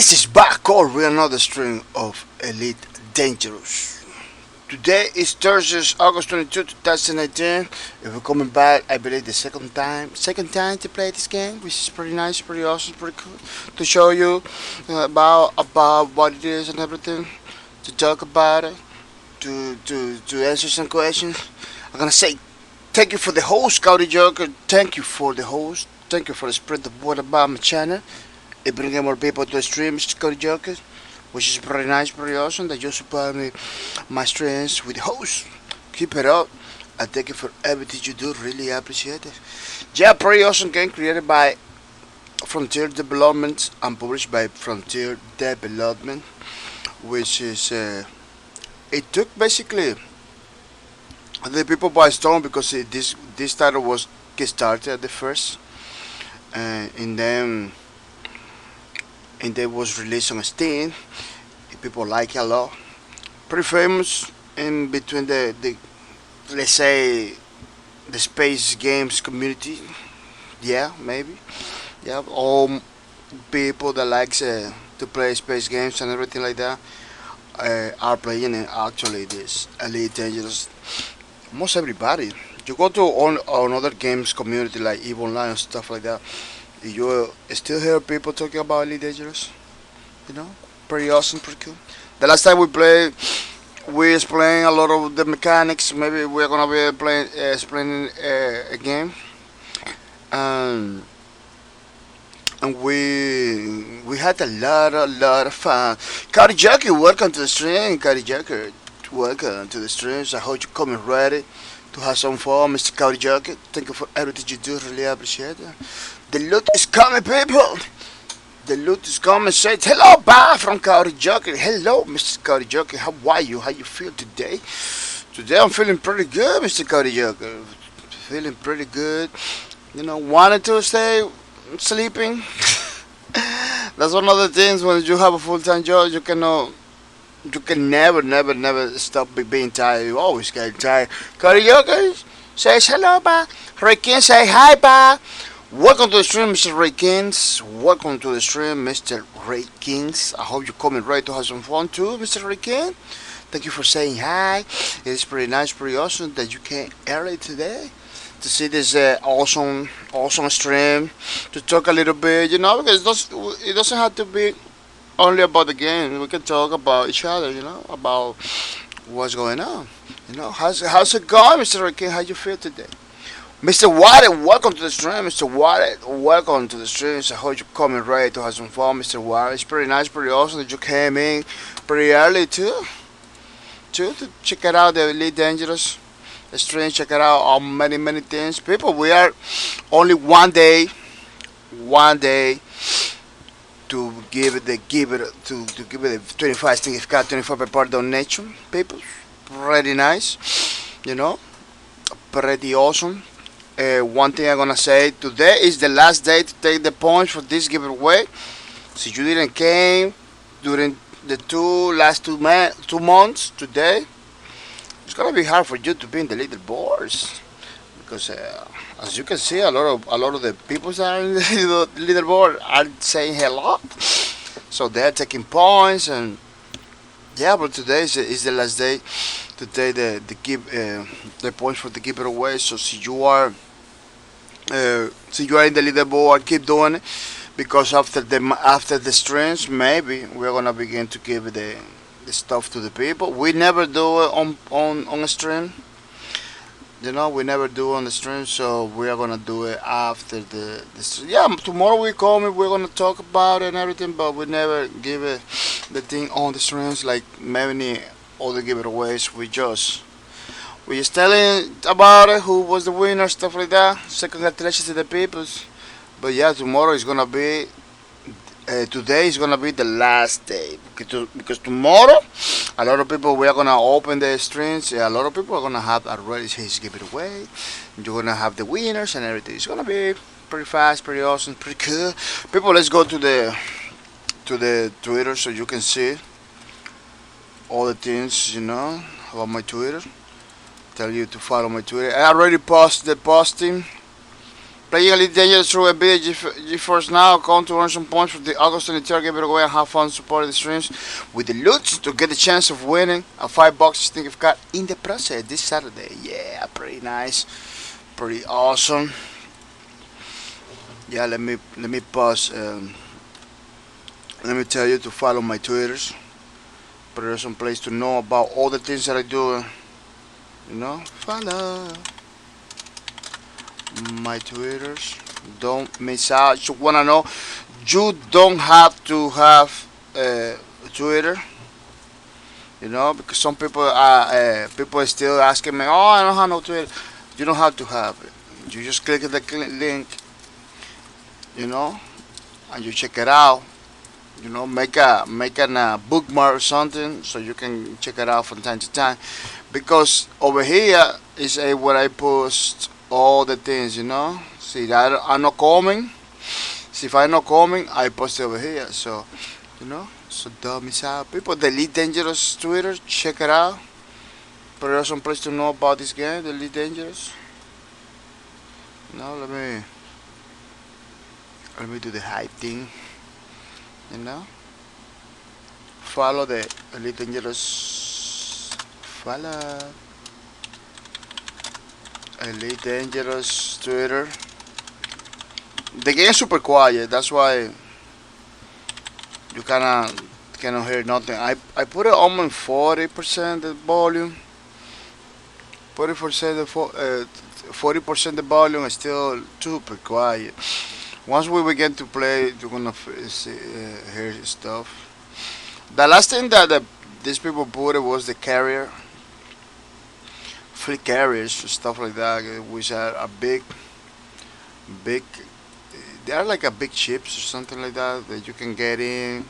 This is Backcore with another string of Elite Dangerous. Today is Thursday, August 22, 2019. If we're coming back, I believe the second time to play this game, which is pretty nice, pretty awesome, pretty cool. To show you about what it is and everything, to talk about it, to answer some questions. I'm gonna say thank you for the host, Scouty Joker. Thank you for the host. Thank you for the spread the word about my channel. It bringing more people to the stream, Scotty Joker, which is pretty nice, pretty awesome that you support me, my streams with the host. Keep it up. I thank you for everything you do. Really appreciate it. Yeah, pretty awesome game created by Frontier Development and published by Frontier Development, which is it took basically the people by storm because this title was kickstarted at the first, and then it was released on Steam. People like it a lot. Pretty famous in between the let's say the space games community. Yeah, maybe. Yeah, all people that likes to play space games and everything like that are playing it. Actually, this Elite Dangerous. Almost everybody. You go to on other games community like EVE Online and stuff like that. You still hear people talking about Elite Dangerous, you know, pretty awesome, pretty cool. The last time we played, we explained a lot of the mechanics. Maybe we're gonna be playing, explaining a game, and we had a lot of fun. Cody Joker, welcome to the stream. Cody Joker, welcome to the streams. I hope you're coming ready to have some fun, Mr. Cody Joker. Thank you for everything you do. Really appreciate it. The loot is coming, people. The loot is coming. Say hello, bye from Cody Joker. Hello, Mr. Cody Joker. How are you? How you feel today? Today I'm feeling pretty good, Mr. Cody Joker. Feeling pretty good. You know, wanted to stay sleeping. That's one of the things when you have a full-time job. You can never stop being tired. You always get tired. Cody Joker says hello, bye. Ricky say hi, bye. Welcome to the stream, Mr. Ray Kings. Welcome to the stream, Mr. Ray Kings. I hope you're coming ready to have some fun too, Mr. Ray King. Thank you for saying hi. It's pretty nice, pretty awesome that you came early today to see this awesome stream, to talk a little bit, you know, because it doesn't have to be only about the game. We can talk about each other, you know, about what's going on. You know, how's it going, Mr. Ray King? How you feel today? Mr. Wallet, welcome to the stream. Mr. Wallet, welcome to the stream. I hope you're coming ready to have some fun, Mr. Wallet. It's pretty nice, pretty awesome that you came in pretty early too. To check it out, the Elite Dangerous stream. Check it out on many things. People, we are only one day to give it to give it a 25 thing. If got 25 per part donation, people, pretty nice. You know, pretty awesome. One thing I'm gonna say, today is the last day to take the points for this giveaway. So you didn't came during the last two months, today it's gonna be hard for you to be in the leaderboards because as you can see, a lot of the people that are in the leaderboard are saying hello, so they're taking points. And yeah, but today is the last day to take the points for the giveaway. So see you are in the leaderboard, keep doing it, because after the streams, maybe we're gonna begin to give the stuff to the people. We never do it on a stream. You know, we never do on the stream, so we are gonna do it after the stream. Yeah, tomorrow we come and we're gonna talk about it and everything, but we never give it the thing on the streams like many other giveaways. We just telling about it, who was the winner, stuff like that. So congratulations to the people. But yeah, tomorrow is gonna be today is gonna be the last day because tomorrow a lot of people, we are gonna open the streams. Yeah, a lot of people are gonna have already his giveaway. You're gonna have the winners and everything. It's gonna be pretty fast, pretty awesome, pretty cool. People, let's go to the Twitter so you can see all the things, you know, about my Twitter. Tell you to follow my Twitter. I already posted the posting Playing Elite Dangerous through NVIDIA GeForce Now. Come to earn some points for the August 23rd. Give it away and have fun supporting the streams with the loot to get the chance of winning a $5 thing you've got in the process this Saturday. Yeah, pretty nice, pretty awesome. Yeah, let me pause. Let me tell you to follow my Twitters. But there's some place to know about all the things that I do. You know, follow my Twitters. Don't miss out. You wanna know? You don't have to have Twitter. You know, because some people are still asking me, "Oh, I don't have no Twitter." You don't have to have it. You just click the link. You know, and you check it out. You know, make a bookmark or something so you can check it out from time to time. Because over here is where I post all the things. You know, see that I'm not coming. See if I'm not coming, I post it over here. So you know, so don't miss out. People, the Elite Dangerous Twitter, check it out. But there's some place to know about this game, the Elite Dangerous. No, let me do the hype thing. You know, follow the Elite Dangerous. Follow Elite Dangerous Twitter. The game is super quiet. That's why you cannot hear nothing. I put it almost 40% the volume. 40% the volume is still super quiet. Once we begin to play, you're gonna hear stuff. The last thing that these people put it was the carrier, free carriers, stuff like that, which are a big. They are like a big chips or something like that you can get and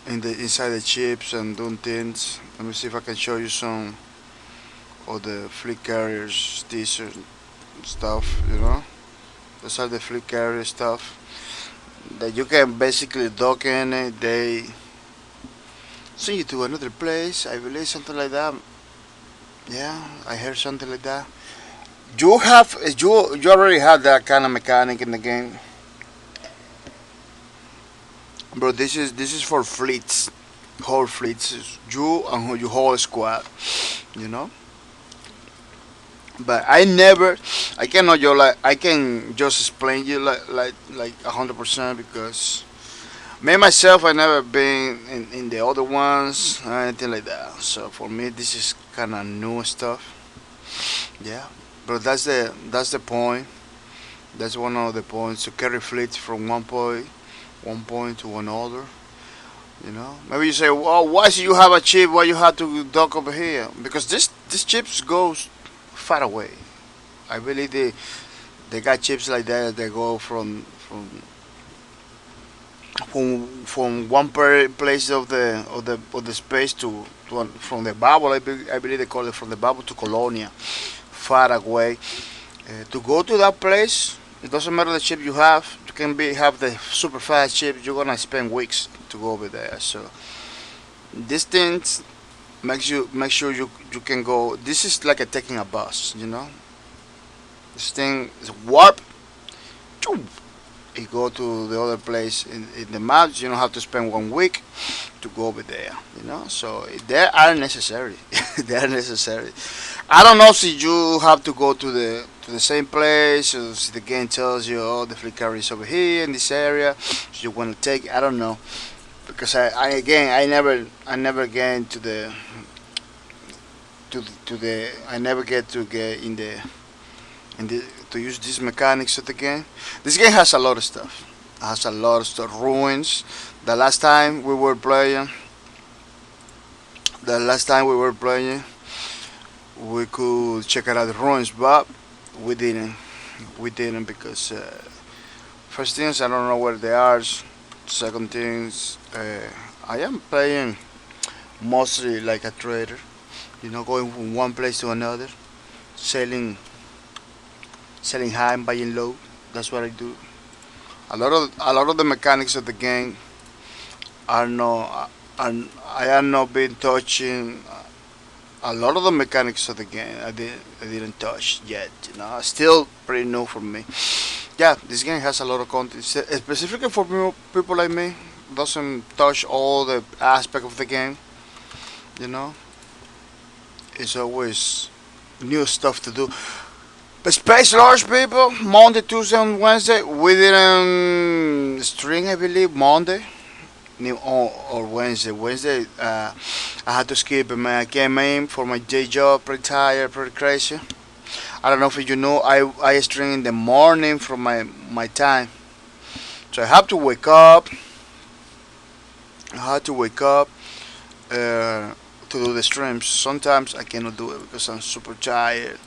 in the inside the chips and doing things. Let me see if I can show you some of the fleet carriers, t-shirt stuff. You know, those are the fleet carrier stuff that you can basically dock in it. They send you to another place. I believe something like that. Yeah, I heard something like that. You already have that kind of mechanic in the game, bro. This is for fleets, whole fleets. You and your whole squad, you know. But I cannot I can just explain you like 100% because me myself I never been in the other ones or anything like that. So for me this is kind of new stuff. Yeah, but that's the point. That's one of the points to carry fleets from one point to another. You know, maybe you say, well, why do you have a chip? Why you have to dock over here? Because this chips goes far away. I believe they got chips like that. They go from one place of the space from the bubble. I believe they call it from the bubble to Colonia, far away. To go to that place, it doesn't matter the chip you have. You can have the super fast chip. You're gonna spend weeks to go over there. So these things make sure you can go. This is like taking a bus. You know, this thing is warp. Choo. You go to the other place in the maps. You don't have to spend 1 week to go over there. You know, so they are necessary. They are necessary. I don't know if you have to go to the same place. Or if the game tells you, oh, the fleet carrier is over here in this area. So you want to take it. I don't know because I never get into the I never get to get in the to use these mechanics of the game. This game has a lot of stuff. It has a lot of stuff. Ruins. The last time we were playing, the last time we were playing, we could check out the ruins, but we didn't. We didn't because first things I don't know where they are. Second things, I am playing mostly like a trader. You know, going from one place to another, selling high and buying low. That's what I do. A lot of the mechanics of the game are no, are, I am not been touching A lot of the mechanics of the game I didn't touch yet. Still pretty new for me. Yeah, this game has a lot of content, specifically for people like me. Doesn't touch all the aspect of the game. You know, it's always new stuff to do. But Space Large people, Monday, Tuesday, and Wednesday, we didn't string, I believe, Monday. Or Wednesday. Wednesday, I had to skip it, man. I came in for my day job, pretty tired, pretty crazy. I don't know if you know, I string in the morning from my time. So I have to wake up. I had to wake up to do the streams. Sometimes I cannot do it because I'm super tired.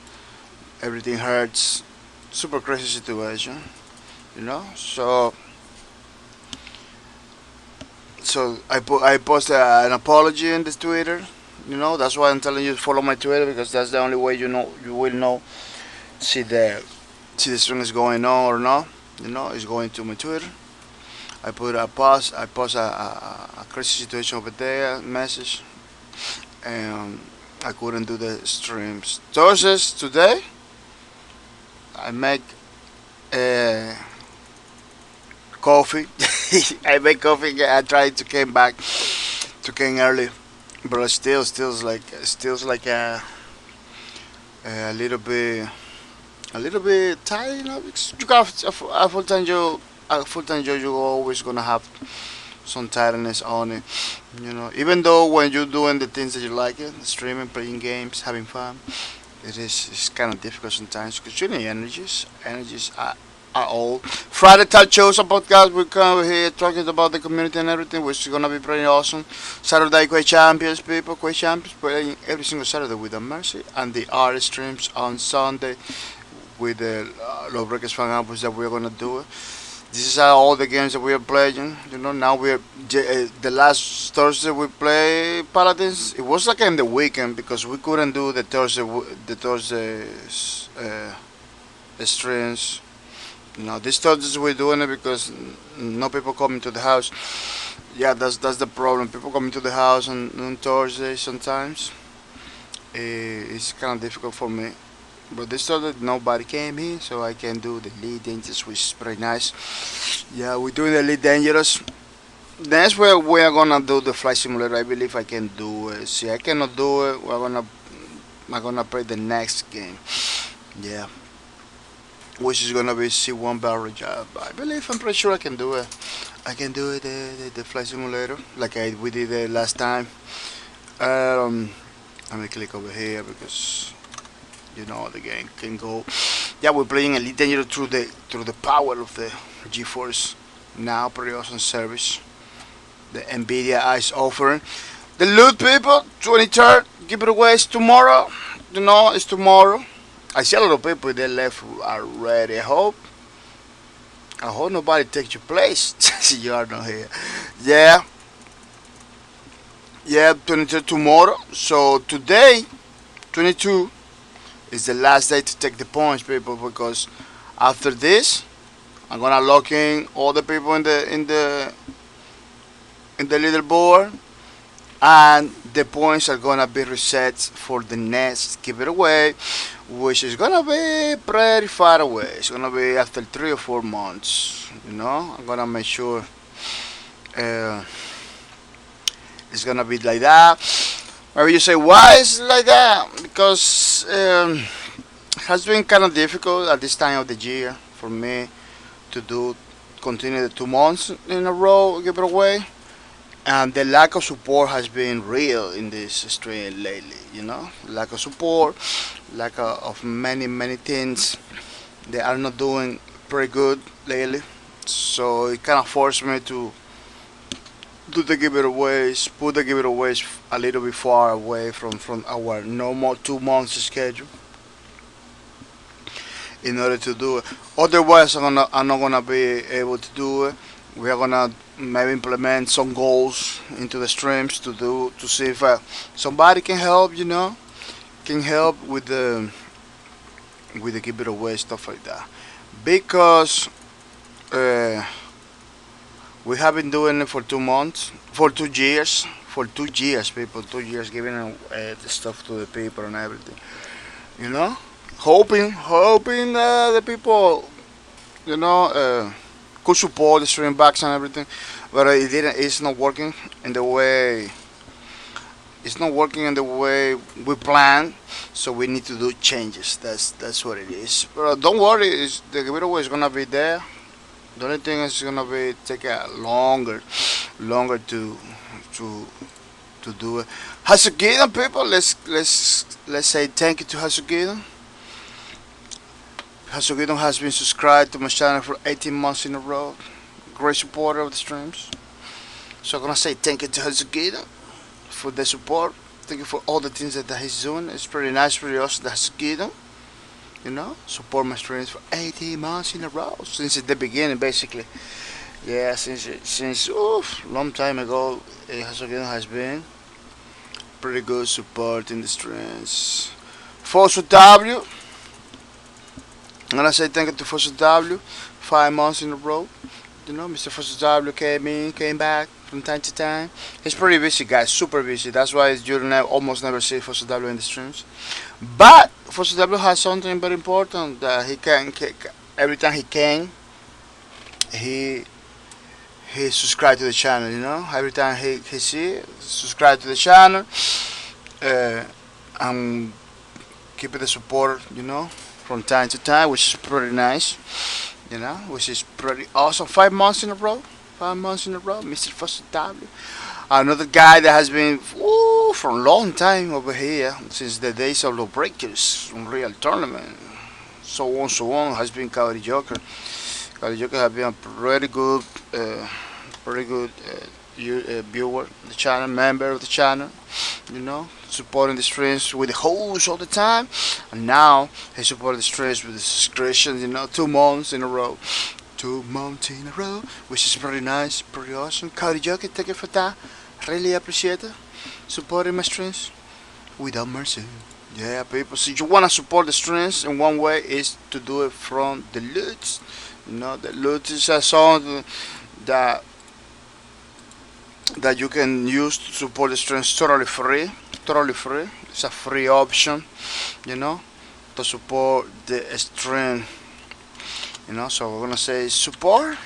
Everything hurts. Super crazy situation, So I posted an apology in this Twitter. That's why I'm telling you to follow my Twitter because that's the only way you will know see the stream is going on or not. It's going to my Twitter. I post a crazy situation over there message, and I couldn't do the streams. Thursdays today I make uh, coffee. I make coffee. I tried to came back to came early, but still like a little bit tired. Because you got a full time job. A full time job, you're always gonna have some tiredness on it. Even though when you're doing the things that you like, streaming, playing games, having fun, it's kind of difficult sometimes because you need energies are all. Friday Talk Shows and podcast. We come here talking about the community and everything, which is gonna be pretty awesome. Saturday Quake Champions, people, Quake Champions playing every single Saturday with the Mercy, and the art streams on Sunday with the Low Breakers fan albums that we're gonna do. This is all the games that we are playing. Now the last Thursday we play Paladins. It was like in the weekend because we couldn't do the Thursday streams. This Thursdays we're doing it because no people coming to the house. Yeah, that's the problem. People coming to the house on Thursday sometimes. It's kind of difficult for me. But this Thursday nobody came here, so I can do the Elite Dangerous, which is pretty nice. Yeah, we're doing the Elite Dangerous. That's where we are gonna do the flight simulator. I believe I can do it. See, I cannot do it. I'm gonna play the next game. Yeah, which is gonna be C1 Battle Job. I believe I'm pretty sure I can do it. I can do it the flight simulator like we did it last time. Let me click over here because the game can go. Yeah, we're playing Elite Dangerous through the power of the GeForce now pretty awesome service. The Nvidia is offering. The loot people, 23rd giveaways tomorrow. It's tomorrow. I see a lot of people that left already. I hope nobody takes your place. You are not here. Yeah. Yeah, 23rd tomorrow. So today, 22 is the last day to take the points, people, because after this, I'm gonna lock in all the people in the leaderboard, and the points are gonna be reset for the next giveaway, which is gonna be pretty far away. It's gonna be after 3 or 4 months. I'm gonna make sure it's gonna be like that. Maybe you say, why is it like that? Because it has been kind of difficult at this time of the year for me to continue the 2 months in a row giveaway, and the lack of support has been real in this stream lately. Lack of support, lack of many things. They are not doing pretty good lately, so it kind of forced me to do the giveaways, put the giveaways a little bit far away from our normal 2 months schedule in order to do it. Otherwise, I'm not gonna be able to do it. We are gonna maybe implement some goals into the streams to see if somebody can help. Can help with the giveaway stuff like that, because we have been doing it for 2 months, for 2 years, for 2 years, people. 2 years giving the stuff to the people and everything. You know, hoping the people, you know, could support the stream backs and everything, but it didn't. It's not working in the way. It's not working in the way we planned, so we need to do changes. That's what it is. But don't worry, the giveaway is gonna be there. The only thing is gonna be take a longer to to do it. Hasugidon people, let's say thank you to Hasugidon. Hasugidon has been subscribed to my channel for 18 months in a row. Great supporter of the streams. So I'm gonna say thank you to Hasugidon for the support. Thank you for all the things that he's doing. It's pretty nice, pretty awesome. That's good. You know, support my streams for 18 months in a row since the beginning, basically. Yeah, since long time ago, Hasogino has been pretty good support in the streams. Fosu W, I'm gonna say thank you to Fosu W, 5 months in a row. You know, Mr. Fosu W came back from time to time. He's pretty busy, guys, super busy. That's why you almost never see Fosu W in the streams. But Fosu W has something very important that he can every time he can, he subscribe to the channel. You know, every time he see subscribe to the channel, and keep the support. You know, from time to time, which is pretty nice. You know, which is pretty awesome. 5 months in a row. 5 months in a row, Mr. Foster W. Another guy that has been for a long time over here, since the days of the breakers, Unreal Tournament, so on, has been Cowdy Joker. Cowdy Joker has been a pretty good, viewer of the channel, member of the channel, you know, supporting the streams with the host all the time. And now he supported the streams with the subscription, you know, 2 months in a row. 2 months in a row, which is pretty nice, pretty awesome. Cowdy Joker, thank you for that. Really appreciate it. Supporting my streams without mercy. Yeah, people. So you wanna support the streams in one way is to do it from the loot. You know, the loot is a song that you can use to support the streams totally free. Totally free. It's a free option, you know, to support the stream. You know, so we're gonna say support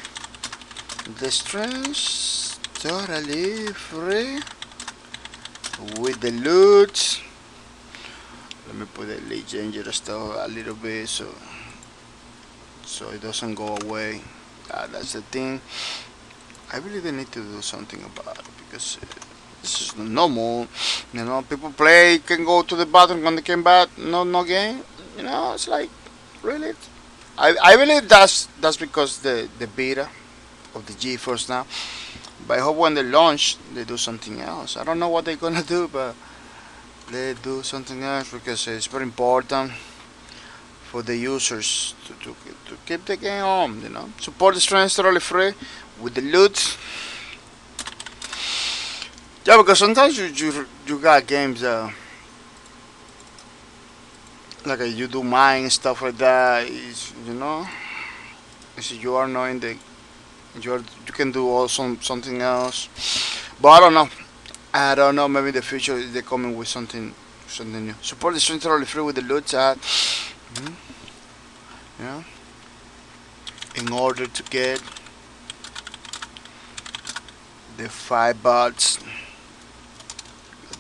the streams totally free with the loot. Let me put the lead changer stuff a little bit so it doesn't go away. That's the thing. I really need to do something about it because this is not normal. You know, people play, can go to the bathroom when they came back, no game. You know, it's like really. I believe that's because the beta of the GeForce now. But I hope when they launch, they do something else. I don't know what they're gonna do, but they do something else because it's very important for the users to keep the game on. You know, support the streams totally free with the loot. Yeah, because sometimes you got games like you do mine and stuff like that. You know, you are not in the you can do also something else, but I don't know. Maybe in the future they're coming with something new. Support the stream totally free with the loot chat. Yeah, in order to get the $5,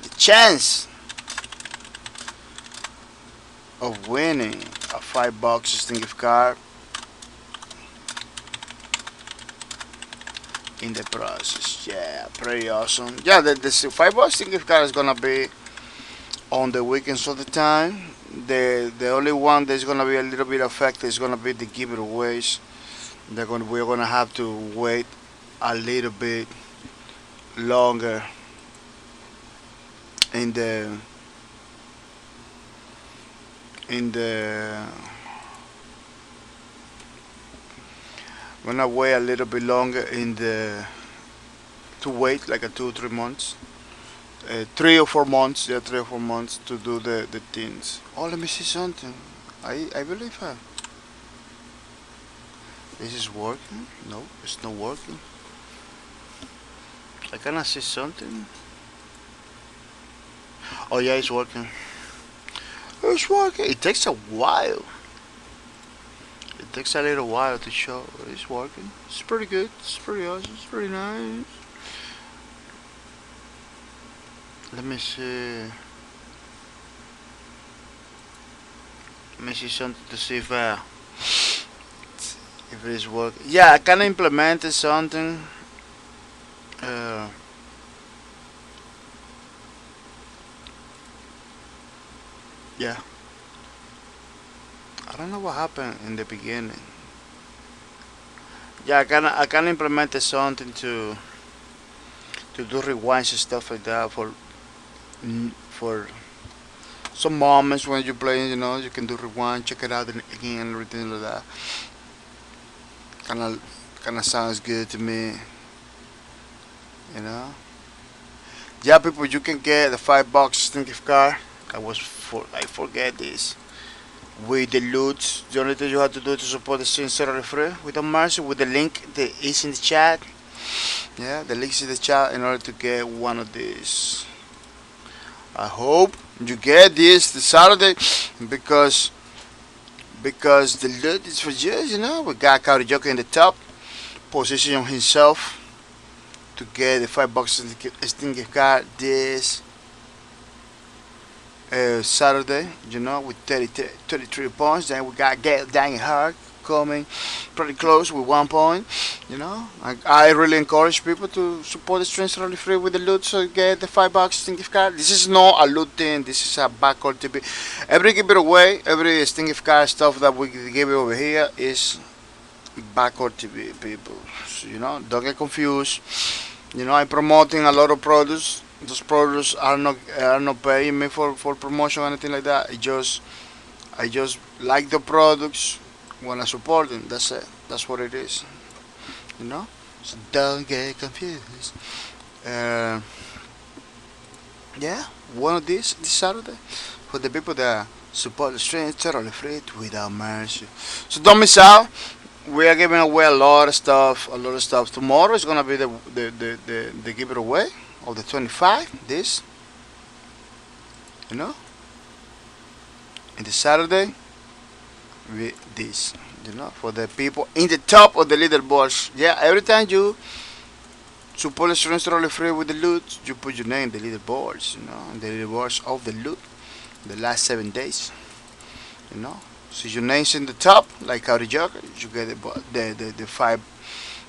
the chance of winning a $5 System gift card in the process. Yeah, pretty awesome. Yeah, the $5 System gift card is gonna be on the weekends all the time. The only one that's gonna be a little bit affected is gonna be the giveaways. We're gonna have to wait a little bit longer in the gonna wait a little bit longer to wait like a 2 or 3 months, 3 or 4 months, yeah, 3 or 4 months to do the things. Oh, let me see something. I believe this is working. No, it's not working. I cannot see something. Oh yeah, it's working. It's working. It takes a while. It takes a little while to show. It's working. It's pretty good. It's pretty awesome. It's pretty nice. Let me see. Let me see something to see if it is working. Yeah, I can implement something. Uh, yeah. I don't know what happened in the beginning. Yeah, I can implement something to do rewinds and stuff like that for some moments when you're playing. You can do rewind, check it out again, and everything like that. Kind of sounds good to me. You know. Yeah, people, you can get the $5 gift card. I forget this. With the loot, the only thing you have to do to support the stream totally free without mercy. With the link that is in the chat. Yeah, the link is in the chat in order to get one of these. I hope you get this Saturday because the loot is for you. We got Karaoke in the top position himself to get the $5 Steam gift card this Saturday, with 33 points. Then we got Get Dang Hard coming pretty close with 1 point. I really encourage people to support the streams really free with the loot, so get the $5 Steam gift card. This is not a loot thing. This is a backward TP. Every give it away, every Steam gift card stuff that we give over here is backward TP, people. So, don't get confused. I'm promoting a lot of products. Those products are not paying me for promotion or anything like that. I just like the products when I support them. That's it. That's what it is. So don't get confused. Uh, yeah, one of these this Saturday for the people that support the stream totally free without mercy. So don't miss out. We are giving away a lot of stuff. A lot of stuff. Tomorrow is gonna be the give it away of the 25. This, you know, and the Saturday with this, for the people in the top of the leaderboards. Yeah, every time you support the streams totally free with the loot, you put your name in the leaderboards. In the leaderboards of the loot, the last 7 days. So your name's in the top, like Cody Joker, you get the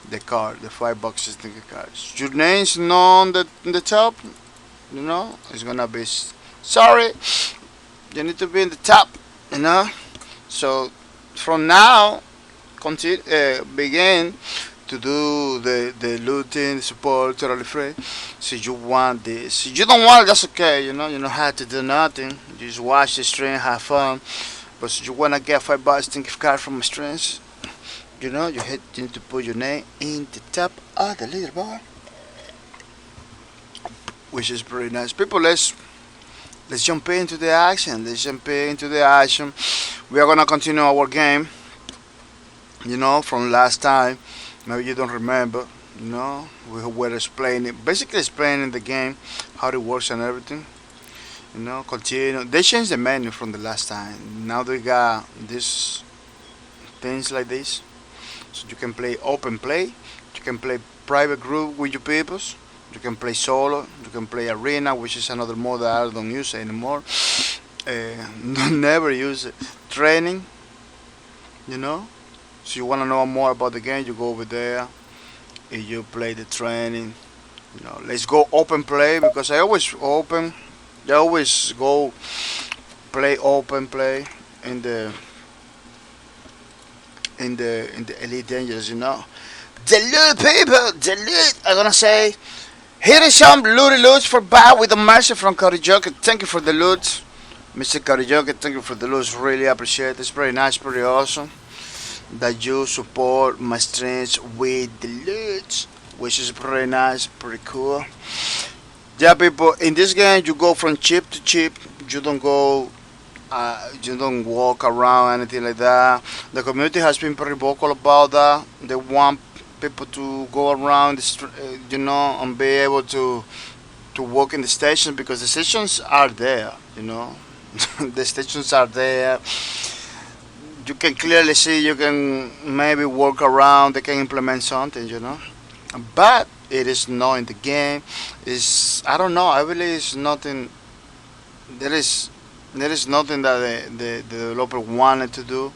the $5 sticker cards. Your name's not in the top, it's gonna be sorry. You need to be in the top, So from now, begin to do the looting, support totally free. So you want this. If you don't want it, that's okay. You don't have to do nothing. You just watch the stream, have fun. But if you wanna get $5 gift card from my streams, you need to put your name in the top of the leaderboard, which is pretty nice. People, let's jump into the action. We are gonna continue our game. From last time. Maybe you don't remember. We were basically explaining the game, how it works and everything. Continue. They changed the menu from the last time. Now they got these things like this. So you can play open play. You can play private group with your peoples. You can play solo. You can play arena, which is another mode that I don't use anymore. Never use it. Training. So you want to know more about the game, you go over there and you play the training. Let's go open play because I always go play open play in the Elite Dangerous. The loot, people, the loot. I'm gonna say, here is some loots for buy with the mercy from Cody Joker. Thank you for the loot, Mr. Cody Joker. Thank you for the loot. Really appreciate it. It's pretty nice, pretty awesome that you support my streams with the loot, which is pretty nice, pretty cool. Yeah, people, in this game you go from chip to chip. You don't go, you don't walk around anything like that. The community has been pretty vocal about that. They want people to go around, and be able to to walk in the station because the stations are there. The stations are there. You can clearly see. You can maybe walk around. They can implement something. But it is not in the game. It's I don't know. I believe it's nothing. There is there is nothing that the developer wanted to do.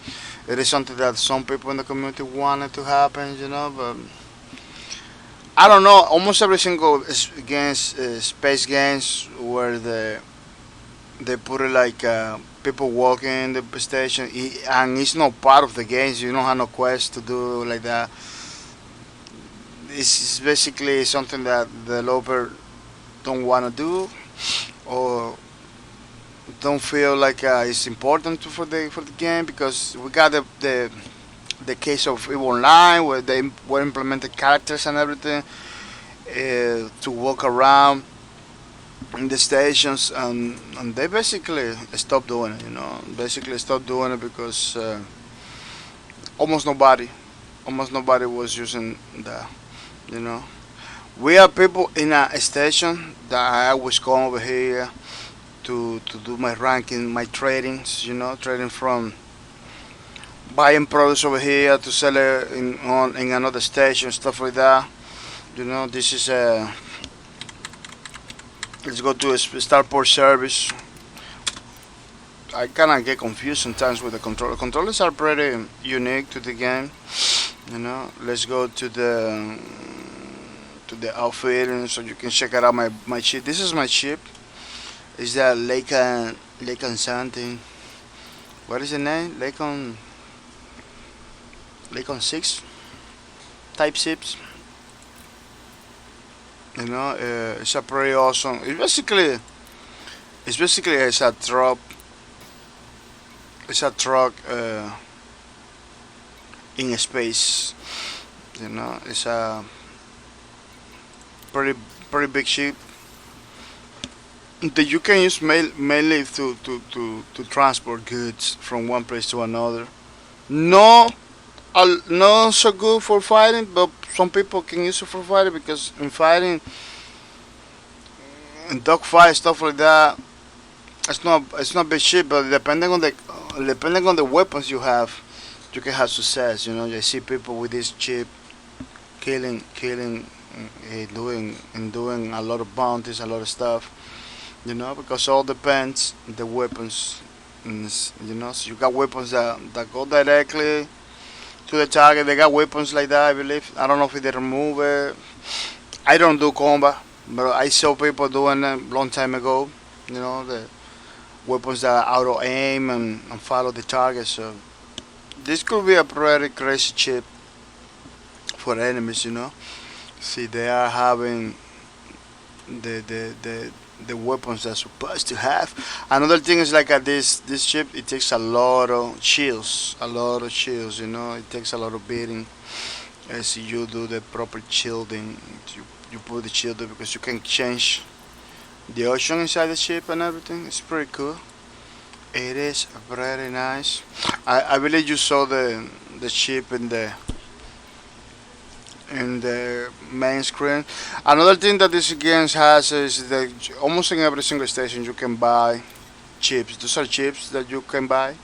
It is something that some people in the community wanted to happen. But I don't know. Almost every single games, space games, where they put it like people walking in the station, and it's not part of the games. You don't have no quest to do like that. It's basically something that the developer don't want to do, or don't feel like it's important for the game, because we got the case of EVE Online where they were implemented characters and everything to walk around in the stations, and they basically stopped doing it. Basically stopped doing it because almost nobody, almost nobody was using that. You know, we have people in a station that I always come over here to do my ranking, my tradings. Trading from buying products over here to sell it in another station, stuff like that. This is a let's go to a starport service. I kind of get confused sometimes with the controller. Controllers are pretty unique to the game. Let's go to the outfit, and so you can check out my chip. This is my chip. Is that Lake something? What is the name? Lake 6 type chips. It's a pretty awesome. It's basically it's a truck. It's a truck in space. It's a pretty big ship that you can use mainly to transport goods from one place to another. No, not so good for fighting, but some people can use it for fighting, because in fighting, in dogfight, stuff like that, it's not big shit. But depending on the weapons you have, you can have success. I see people with this chip killing, doing a lot of bounties, a lot of stuff. Because all depends on the weapons. So you got weapons that go directly to the target. They got weapons like that, I believe. I don't know if they remove it. I don't do combat, but I saw people doing it long time ago. The weapons that auto aim and follow the target. So this could be a pretty crazy chip for enemies. See, they are having the weapons they're supposed to have. Another thing is like this chip. It takes a lot of shields, It takes a lot of beating as you do the proper shielding. You put the shield there because you can change the ocean inside the ship and everything. It's pretty cool. It is very nice. I believe you saw the ship in the main screen. Another thing that this game has is that almost in every single station you can buy chips. Those are chips that you can buy.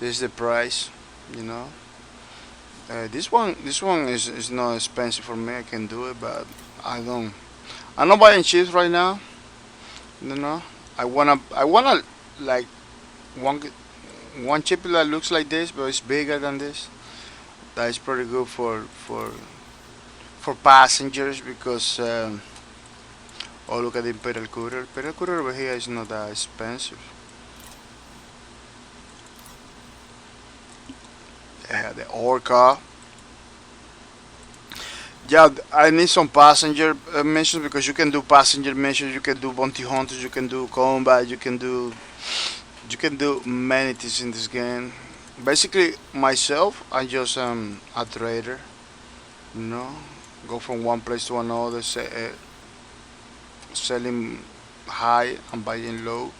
This is the price. You know. This one is not expensive for me. I can do it, but I don't. I'm not buying chips right now. I wanna like one one chip that looks like this, but it's bigger than this. That is pretty good for passengers because. Oh, look at the Imperial Courier. Imperial Courier over here is not that expensive. Yeah, the Orca. Yeah, I need some passenger missions because you can do passenger missions, you can do bounty hunters, you can do combat, you can do many things in this game. Basically, myself, I just a trader. You know, go from one place to another, selling high and buying low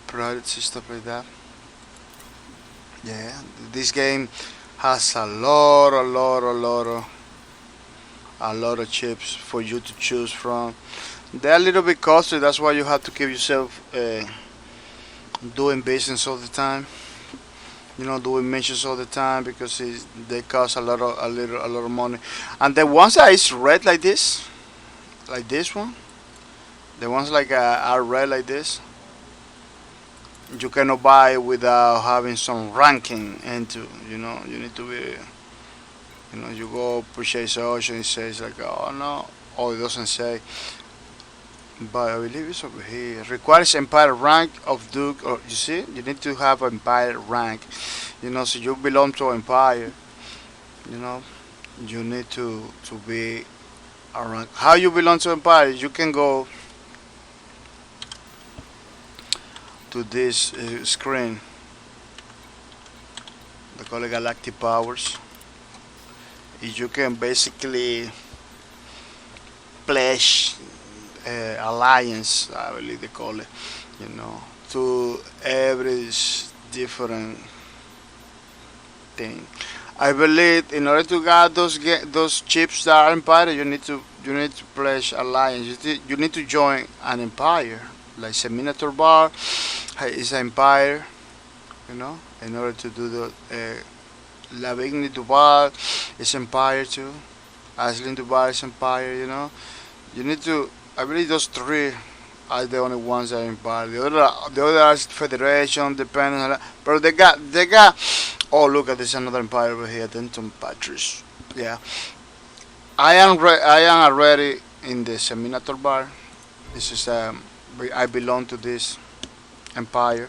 products and stuff like that. Yeah, this game has a lot of chips for you to choose from. They're a little bit costly. That's why you have to keep yourself doing business all the time. Doing missions all the time because they cost a lot of money. And the ones that is red like this one, the ones are red like this, you cannot buy without having some ranking into. You need to be. You go purchase the option. It says like, oh no, oh it doesn't say. But I believe it's over here. Requires Empire rank of Duke, or you see, you need to have Empire rank. So you belong to Empire. You know, you need to be a rank. How you belong to Empire? You can go to this screen. They call it Galactic Powers. You can basically pledge alliance, I believe they call it, to every different thing. I believe in order to get those chips that are empire, you need to pledge alliance. You need to join an empire, like Seminator Bar is an empire, in order to do the La Vigny Duval is empire too. Aslin Duval is empire, You need to. I believe those three are the only ones that are empire. The other are federation, depending. But they got. Oh, look at this another empire over here, Denton Patrice. Yeah, I am already in the Seminator Bar. This is I belong to this empire.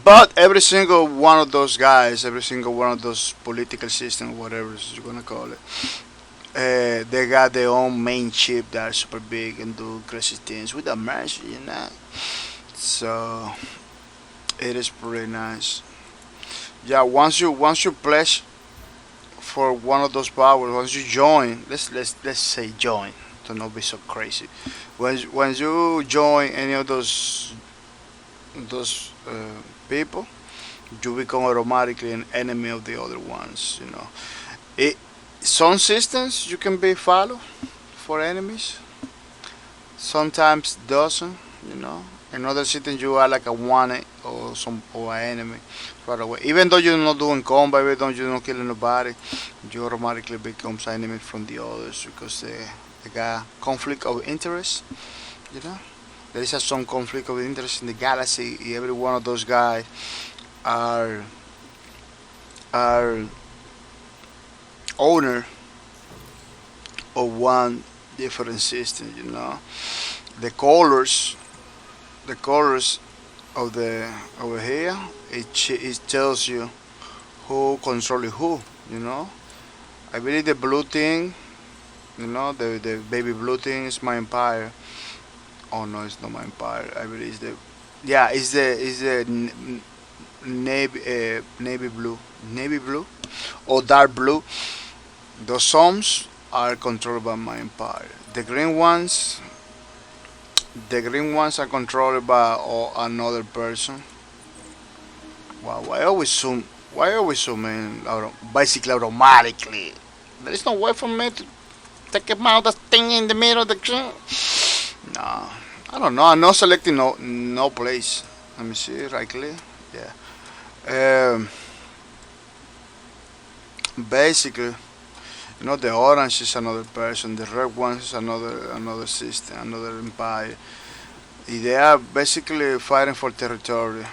But every single one of those guys, every single one of those political systems, whatever you're gonna call it, they got their own main chip that are super big and do crazy things with the mercy. So it is pretty nice. Yeah, once you pledge for one of those powers, once you join, let's say join to not be so crazy. Once you join any of those people, you become automatically an enemy of the other ones. It Some systems you can be follow for enemies. Sometimes doesn't. In other systems you are like a one or an enemy right away. Even though you're not doing combat, even though you're not killing nobody, you automatically becomes an enemy from the others because they got conflict of interest. You know, there is some conflict of interest in the galaxy. Every one of those guys are are owner of one different system. The colors, the colors of the over here, it tells you who controls who. You know, I believe the blue thing. The baby blue thing is my empire. Oh no, it's not my empire. I believe it's the yeah, it's the navy blue or dark blue. Those sums are controlled by my empire. The green ones are controlled by another person. Wow, why always zoom in basically automatically? There is no way for me to take out that thing in the middle of the screen. No, I don't know. I'm not selecting no place. Let me see, right click. Yeah. Basically, the orange is another person, the red one is another system, another empire. They are basically fighting for territory.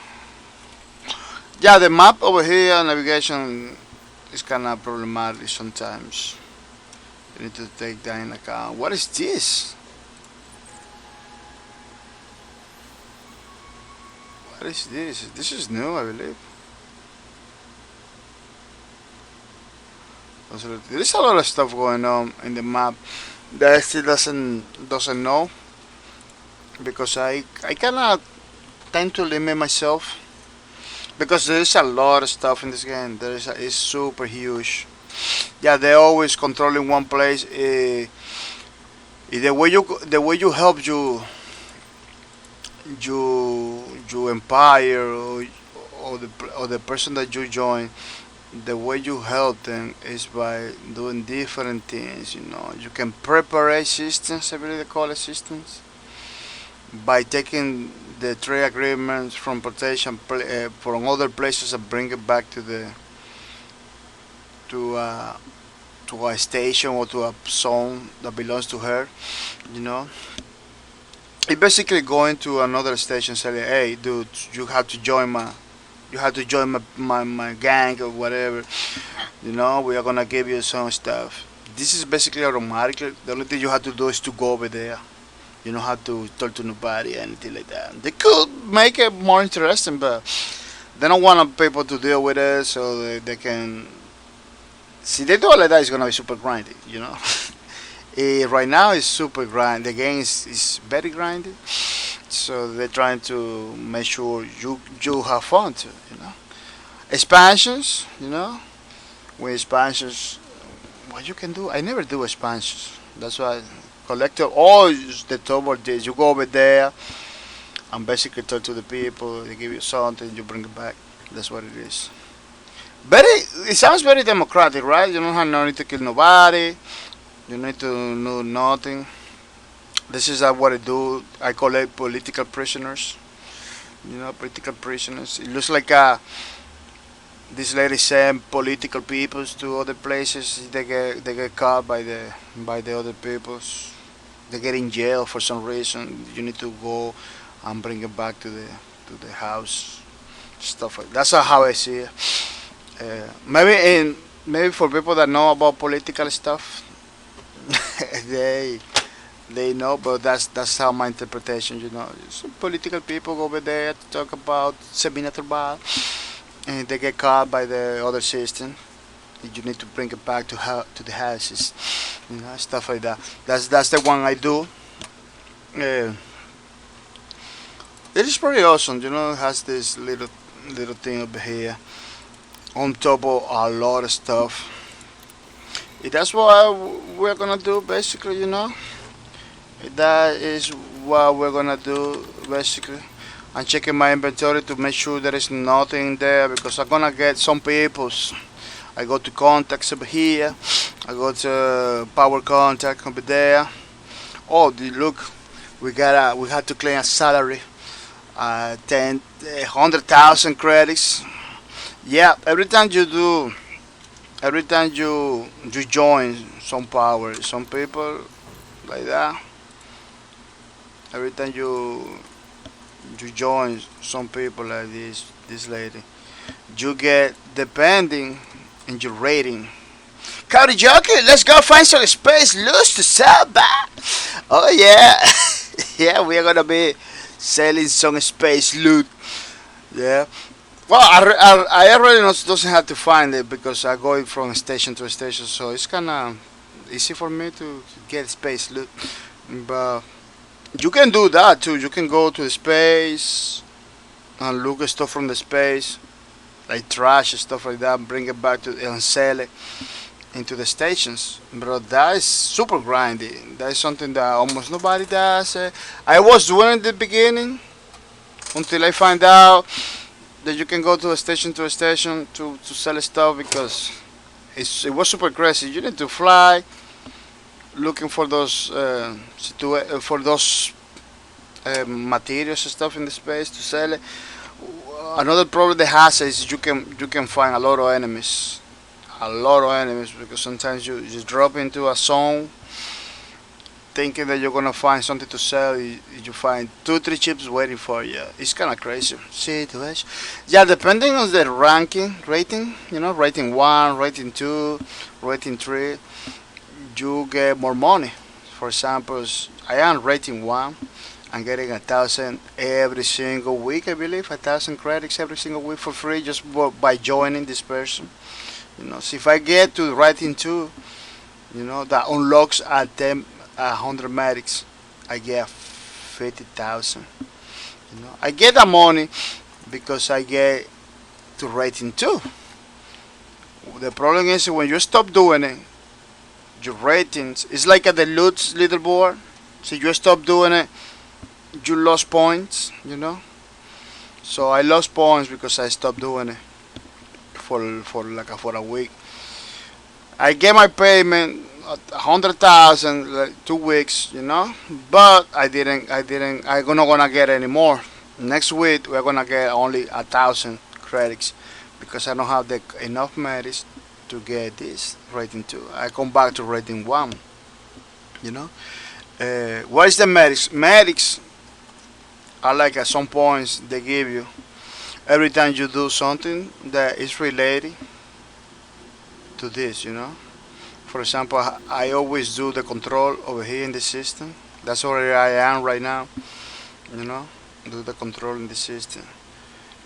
Yeah, the map over here, navigation is kind of problematic sometimes. You need to take that in account. What is this? What is this? This is new, I believe. There is a lot of stuff going on in the map that I still doesn't know because I kind of tend to limit myself because there is a lot of stuff in this game. It's super huge. Yeah, they're always controlling one place. The way you help you empire or the person that you join the way you help them is by doing different things. You can prepare systems, I believe they call it systems, by taking the trade agreements from protection from other places and bring it back to uh, to a station or to a zone that belongs to her. You know, it basically going to another station saying, "Hey, dude, you have to join my gang or whatever. We are gonna give you some stuff." This is basically automatically. The only thing you have to do is to go over there. You don't have to talk to nobody, anything like that. They could make it more interesting, but they don't want people to deal with it, so they can. See, they do it like that. It's gonna be super grindy. Right now it's super grind. The game is very grindy, so they're trying to make sure you have fun too. Expansions. With expansions, what you can do. I never do expansions. That's why collect all the top of this. You go over there and basically talk to the people. They give you something. You bring it back. That's what it is. It sounds very democratic, right? You don't have no need to kill nobody. You need to know nothing. This is what I do. I collect political prisoners. Political prisoners. It looks like this lady sent political peoples to other places. They get caught by the other peoples. They get in jail for some reason. You need to go and bring it back to the house. Stuff like that's how I see it. Maybe for people that know about political stuff, they they know, but that's how my interpretation. Some political people go over there to talk about Sabina Turbal, and they get caught by the other system. You need to bring it back to the houses, stuff like that. That's the one I do. Uh, it is pretty awesome. It has this little thing over here on top of a lot of stuff. That's what we're gonna do basically. That is what we're gonna do basically. I'm checking my inventory to make sure there is nothing there because I'm gonna get some people's. I go to contacts over here. I go to power contact over there. Oh, look, we had to claim a salary, 100,000 credits. Yeah, every time you join some power, some people like that. Every time you join some people like this lady, you get depending on your rating. Cody Joker, let's go find some space loose to sell back. Oh yeah, yeah, we are gonna be selling some space loot. Yeah. Well, I already doesn't have to find it because I go from station to station, so it's kind of easy for me to get space loot. But you can do that too. You can go to the space and look at stuff from the space, like trash and stuff like that, and bring it back and sell it into the stations. But that is super grindy. That is something that almost nobody does. I was doing it in the beginning until I find out that you can go to a station to sell stuff because it was super crazy. You need to fly looking for those for those materials and stuff in the space to sell it. Another problem they has is you can find a lot of enemies because sometimes you just drop into a zone thinking that you're gonna find something to sell. You find 2 3 chips waiting for you. It's kind of crazy situation. Yeah, depending on the rating, rating 1, rating 2, rating 3, you get more money. For example, I am rating 1. I'm getting 1,000 every single week, I believe, 1,000 credits every single week for free just by joining this person. So if I get to rating 2, that unlocks at 100 medics, I get 50,000. I get that money because I get to rating 2. The problem is when you stop doing it, your ratings, it's like at the loot leaderboard. So you stop doing it, you lost points. So I lost points because I stopped doing it. for a week. I get my payment 100,000 like 2 weeks, but I didn't. I'm not gonna get any more. Next week we're gonna get only 1,000 credits because I don't have the enough merits to get this rating two. I come back to rating one. You know. What is the merits? Merits are like at some points they give you every time you do something that is related to this. For example, I always do the control over here in the system. That's where I am right now. You know, do the control in the system.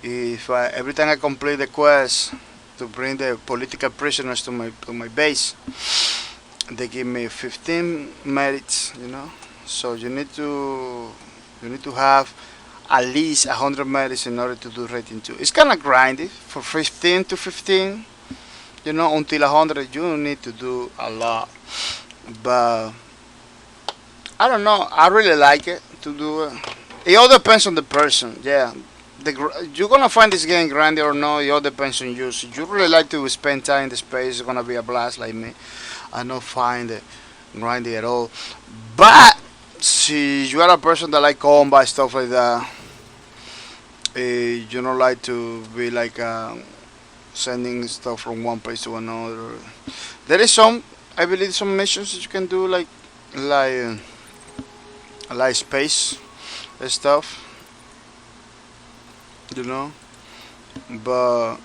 If every time I complete the quest to bring the political prisoners to my base, they give me 15 merits. So you need to have at least 100 merits in order to do rating 2. It's kind of grindy for 15 to 15. Until 100 you need to do a lot. But I don't know. I really like it to do it. It all depends on the person. Yeah, you're gonna find this game grindy or no. It all depends on you. So you really like to spend time in the space. It's gonna be a blast like me. I don't find it grindy at all. But see, you are a person that like combat stuff like that. You don't like to be like sending stuff from one place to another. There is I believe, some missions that you can do like like space stuff. You know, but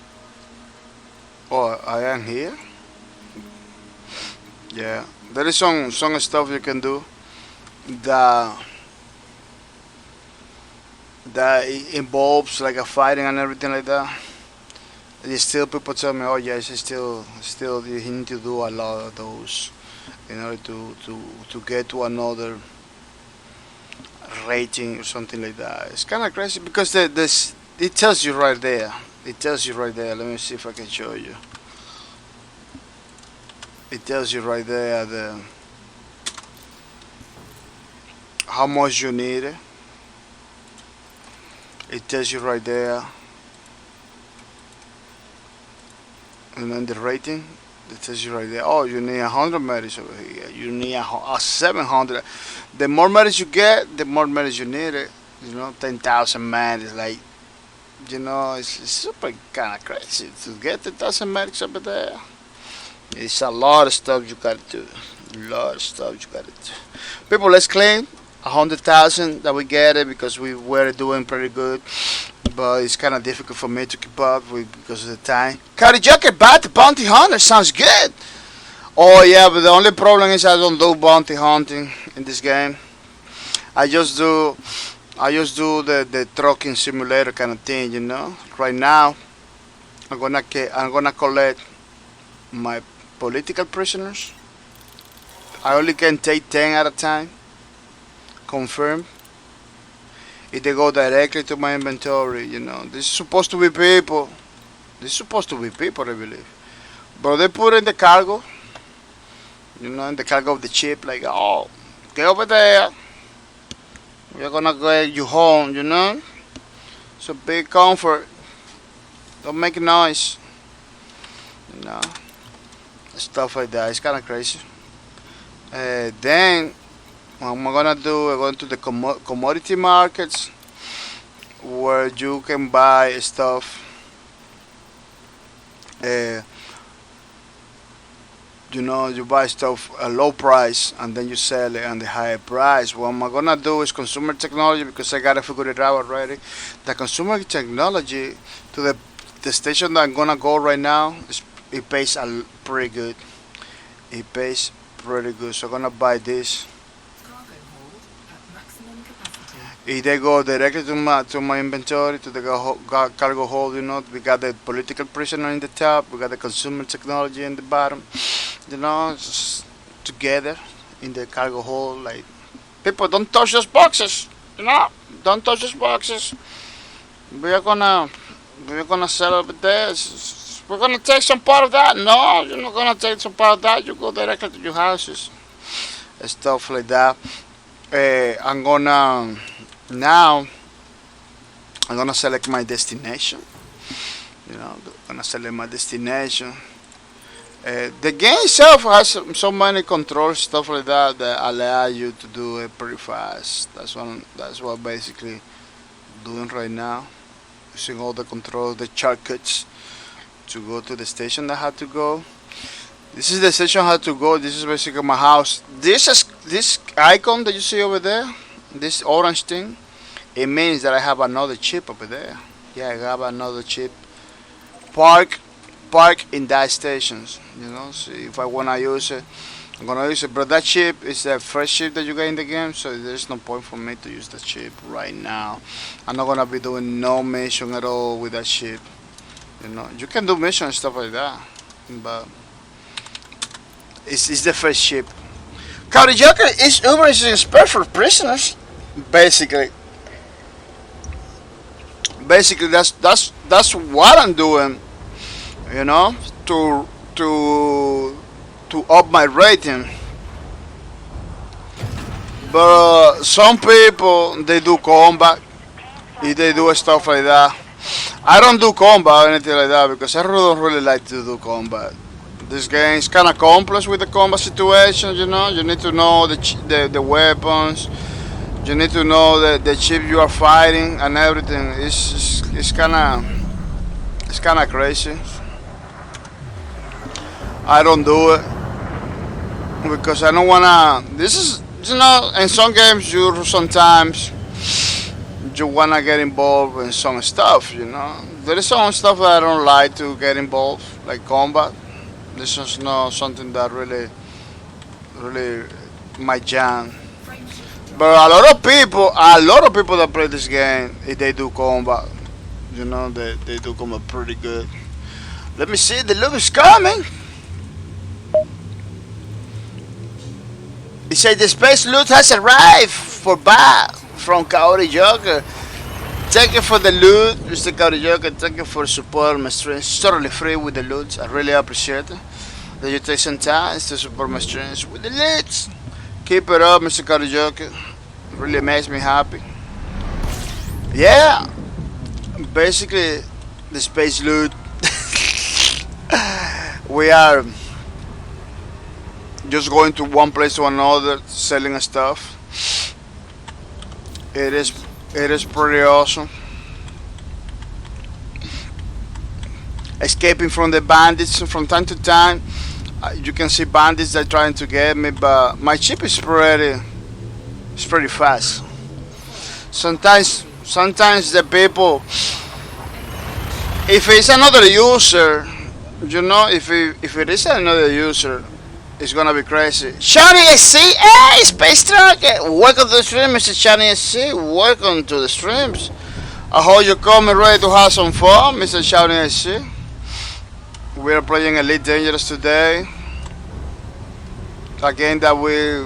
oh, I am here. Yeah, there is some stuff you can do that involves like a fighting and everything like that. And still, people tell me, "Oh yes, still, you need to do a lot of those in order to get to another rating or something like that." It's kind of crazy because this it tells you right there. It tells you right there. Let me see if I can show you. It tells you right there how much you need it. It tells you right there, and then the rating. It tells you right there. Oh, you need 100 merits over here. You need a 700. The more merits you get, the more merits you need it. 10,000 merits. Like, it's super kind of crazy to get 10,000 merits over there. It's a lot of stuff you gotta do. A lot of stuff you gotta do. People, let's claim 100,000 that we get it because we were doing pretty good. But it's kind of difficult for me to keep up with because of the time. Cardi Jacket Bat the Bounty Hunter sounds good. Oh yeah, but the only problem is I don't do bounty hunting in this game. I just do the trucking simulator kind of thing. Right now, I'm gonna collect my political prisoners. I only can take 10 at a time. Confirm. If they go directly to my inventory, this is supposed to be people. This is supposed to be people, I believe. But they put in the cargo, in the cargo of the ship, like, oh, get over there. We're gonna get you home. So big comfort. Don't make noise. You know, Stuff like that. It's kind of crazy. Then what I'm gonna do, we're going to the commodity markets where you can buy stuff. Uh, you buy stuff a low price and then you sell it at the higher price. What I'm gonna do is consumer technology because I gotta figure it out already. The consumer technology to the station that I'm gonna go right now it pays pretty good. It pays pretty good. So I'm gonna buy this. If they go directly to my inventory, to the cargo hold, we got the political prisoner in the top, we got the consumer technology in the bottom, just together in the cargo hold. Like, people, don't touch those boxes, don't touch those boxes. We're gonna sell over there. We're gonna take some part of that. No, you're not gonna take some part of that. You go directly to your houses, stuff like that. I'm gonna now. I'm gonna select my destination. Gonna select my destination. The game itself has so many controls, stuff like that, that allow you to do it pretty fast. That's what basically doing right now. Using all the controls, the shortcuts to go to the station that I had to go. This is the station I had to go. This is basically my house. This icon that you see over there, this orange thing, it means that I have another chip over there. Yeah, I have another chip. Park, park in that stations. You know, see if I wanna use it, I'm gonna use it. But that chip is the first chip that you get in the game, so there's no point for me to use the chip right now. I'm not gonna be doing no mission at all with that chip. You know, you can do mission and stuff like that, but it's the first chip. Cody Joker is Uber is spared for prisoners. Basically, basically that's what I'm doing. You know, to up my rating. But some people they do combat, if they do stuff like that. I don't do combat or anything like that because I really don't really like to do combat. This game is kind of complex with the combat situation. You know, you need to know the weapons. You need to know the chip you are fighting and everything. It's kind of crazy. I don't do it because I don't wanna. This is, you know, in some games you sometimes you wanna get involved in some stuff. You know, there is some stuff that I don't like to get involved, like combat. This is not something that really my jam. But a lot of people that play this game, if they do combat, you know, they do combat pretty good. Let me see, the loot is coming. It said the space loot has arrived for buy from Kaori Joker. Thank you for the loot, Mr. Kaori Joker. Thank you for support my streams. It's totally free with the loot. I really appreciate it. That you take some time to support my streams with the loot. Keep it up, Mr. Kaori Joker. Really makes me happy. Yeah, basically the space loot. We are just going to one place to another, selling stuff. It is pretty awesome. Escaping from the bandits from time to time. You can see bandits that are trying to get me, but my chip is pretty fast. Sometimes the people, if it's another user, you know, if it is another user, it's gonna be crazy. Shiny SC, hey, Space Truck, welcome to the stream, Mr. Shiny SC. Welcome to the streams. I hope you're coming ready to have some fun, Mr. Shiny SC. We are playing Elite Dangerous today. A game that we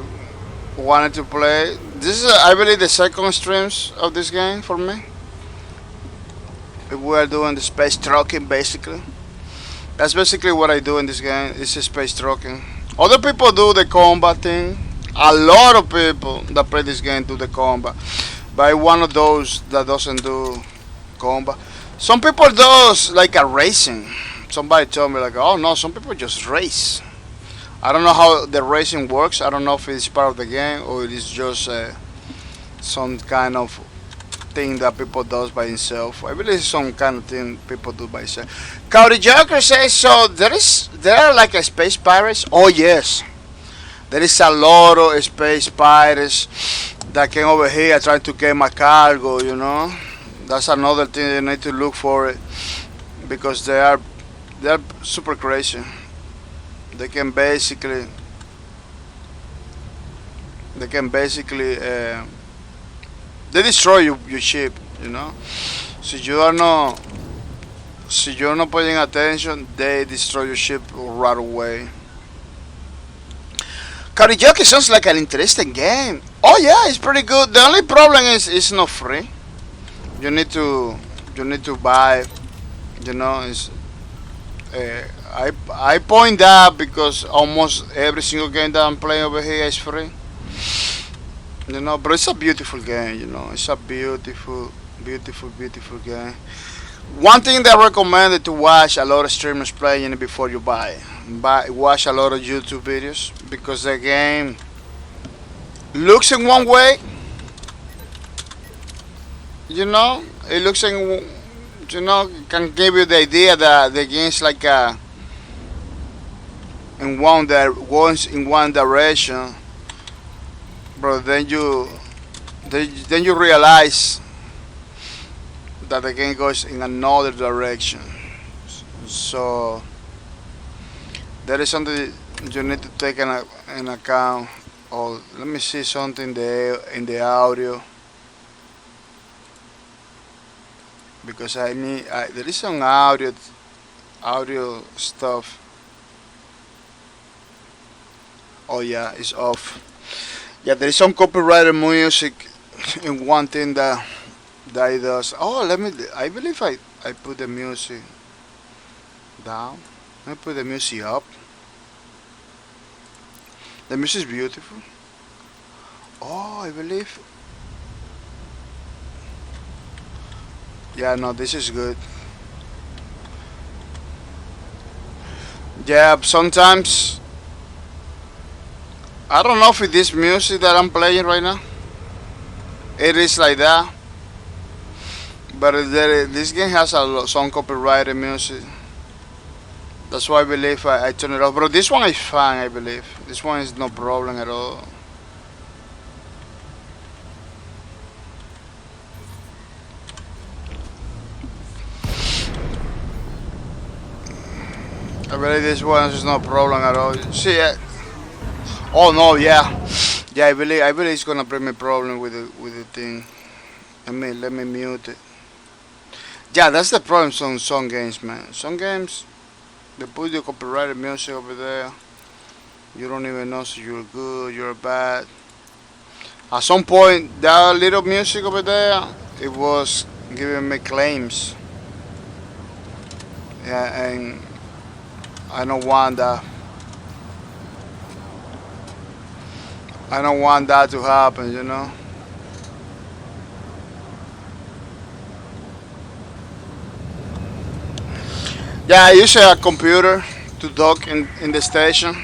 wanted to play. This is, I believe, the second streams of this game for me. We are doing the space trucking, basically. That's basically what I do in this game. It's a space trucking. Other people do the combat thing. A lot of people that play this game do the combat. But I'm one of those that doesn't do combat. Some people does like a racing. Somebody told me like, oh no, some people just race. I don't know how the racing works. I don't know if it's part of the game or it is just some kind of thing that people does by himself. I believe it's some kind of thing people do by themselves. Cody Joker says so. There are like a space pirates. Oh yes, there is a lot of space pirates that came over here trying to get my cargo. You know, that's another thing you need to look for it because they're super crazy. They can basically they destroy your ship, you know. So you're not paying attention, they destroy your ship right away. Karaoke sounds like an interesting game. Oh yeah, it's pretty good. The only problem is it's not free. You need to buy. You know, it's. I point out because almost every single game that I'm playing over here is free. You know, but it's a beautiful game. You know, it's a beautiful game. One thing that I recommended to watch a lot of streamers playing it before you buy. Watch a lot of YouTube videos because the game looks in one way, it looks in, can give you the idea that the game's like in one that goes in one direction, bro. Then you realize that the game goes in another direction. So that is something you need to take in account. Oh, let me see something there in the audio because there is some audio stuff. Oh yeah, it's off. Yeah, there is some copyrighted music in one thing that it does. Oh, I believe I put the music down. I put the music up. The music is beautiful. Oh, I believe. Yeah, no, this is good. Yeah, sometimes I don't know if it is music that I'm playing right now. It is like that, but this game has some copyrighted music. That's why I believe I turn it off. But this one is fine, I believe. This one is no problem at all. I believe this one is no problem at all. See it? Oh no, yeah, yeah. I believe it's gonna bring me problem with the thing. Let me mute it. Yeah, that's the problem. Some games, man. Some games they put the copyrighted music over there. You don't even know if you're good, you're bad. At some point, that little music over there, it was giving me claims. Yeah, and I don't want that. I don't want that to happen. Yeah, I use a computer to dock in the station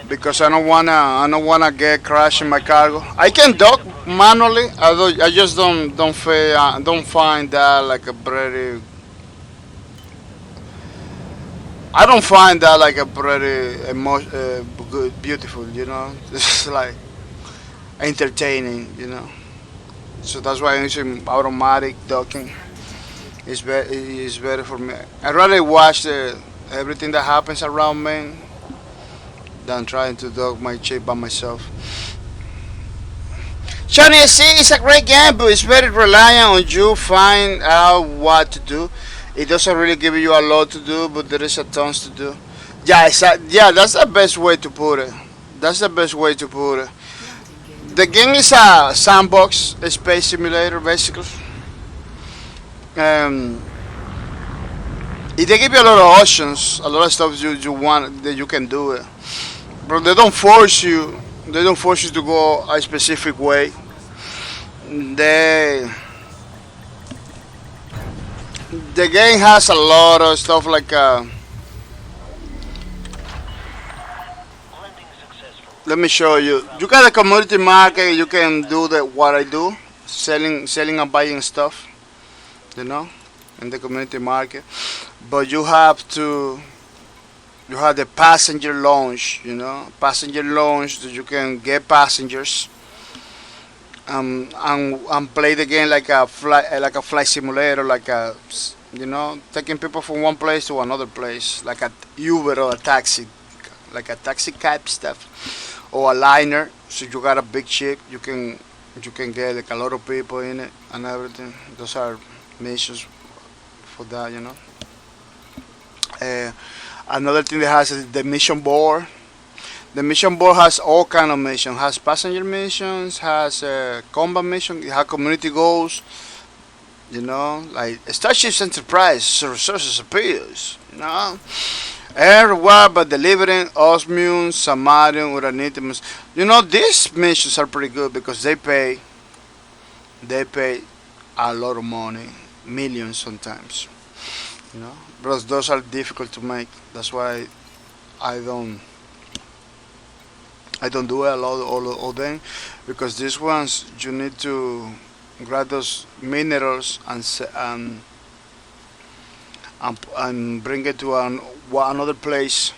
because I don't wanna get crashed in my cargo. I can dock manually. I just don't find that like a very. I don't find that like a pretty good, beautiful. It's like entertaining. So that's why I'm using automatic docking. It's better for me. I rather watch everything that happens around me than trying to dock my chip by myself. Johnny SC is a great game, but it's very reliant on you find out what to do. It doesn't really give you a lot to do, but there is a tons to do. Yeah, yeah, that's the best way to put it. That's the best way to put it. The game is a sandbox, a space simulator, basically. Um, they give you a lot of options, a lot of stuff you want that you can do it. But they don't force you. They don't force you to go a specific way. They the game has a lot of stuff like let me show you. You got a community market. You can do what I do, selling and buying stuff. You know, in the community market. But you have the passenger lounge. Passenger lounge that you can get passengers. And play the game like a flight simulator, taking people from one place to another place, like a Uber or a taxi, like a taxi cab stuff, or a liner. So you got a big ship, you can get like a lot of people in it and everything. Those are missions for that. Another thing that has is the mission board. The mission board has all kind of missions. Has passenger missions, has combat missions, it has community goals. Like Starship's Enterprise resources appears. Air reward by delivering osmium, samarium, uranium. These missions are pretty good because they pay a lot of money, millions sometimes. You know, but those are difficult to make. That's why I don't I don't do a lot all of them, because these ones you need to grab those minerals and bring it to another place.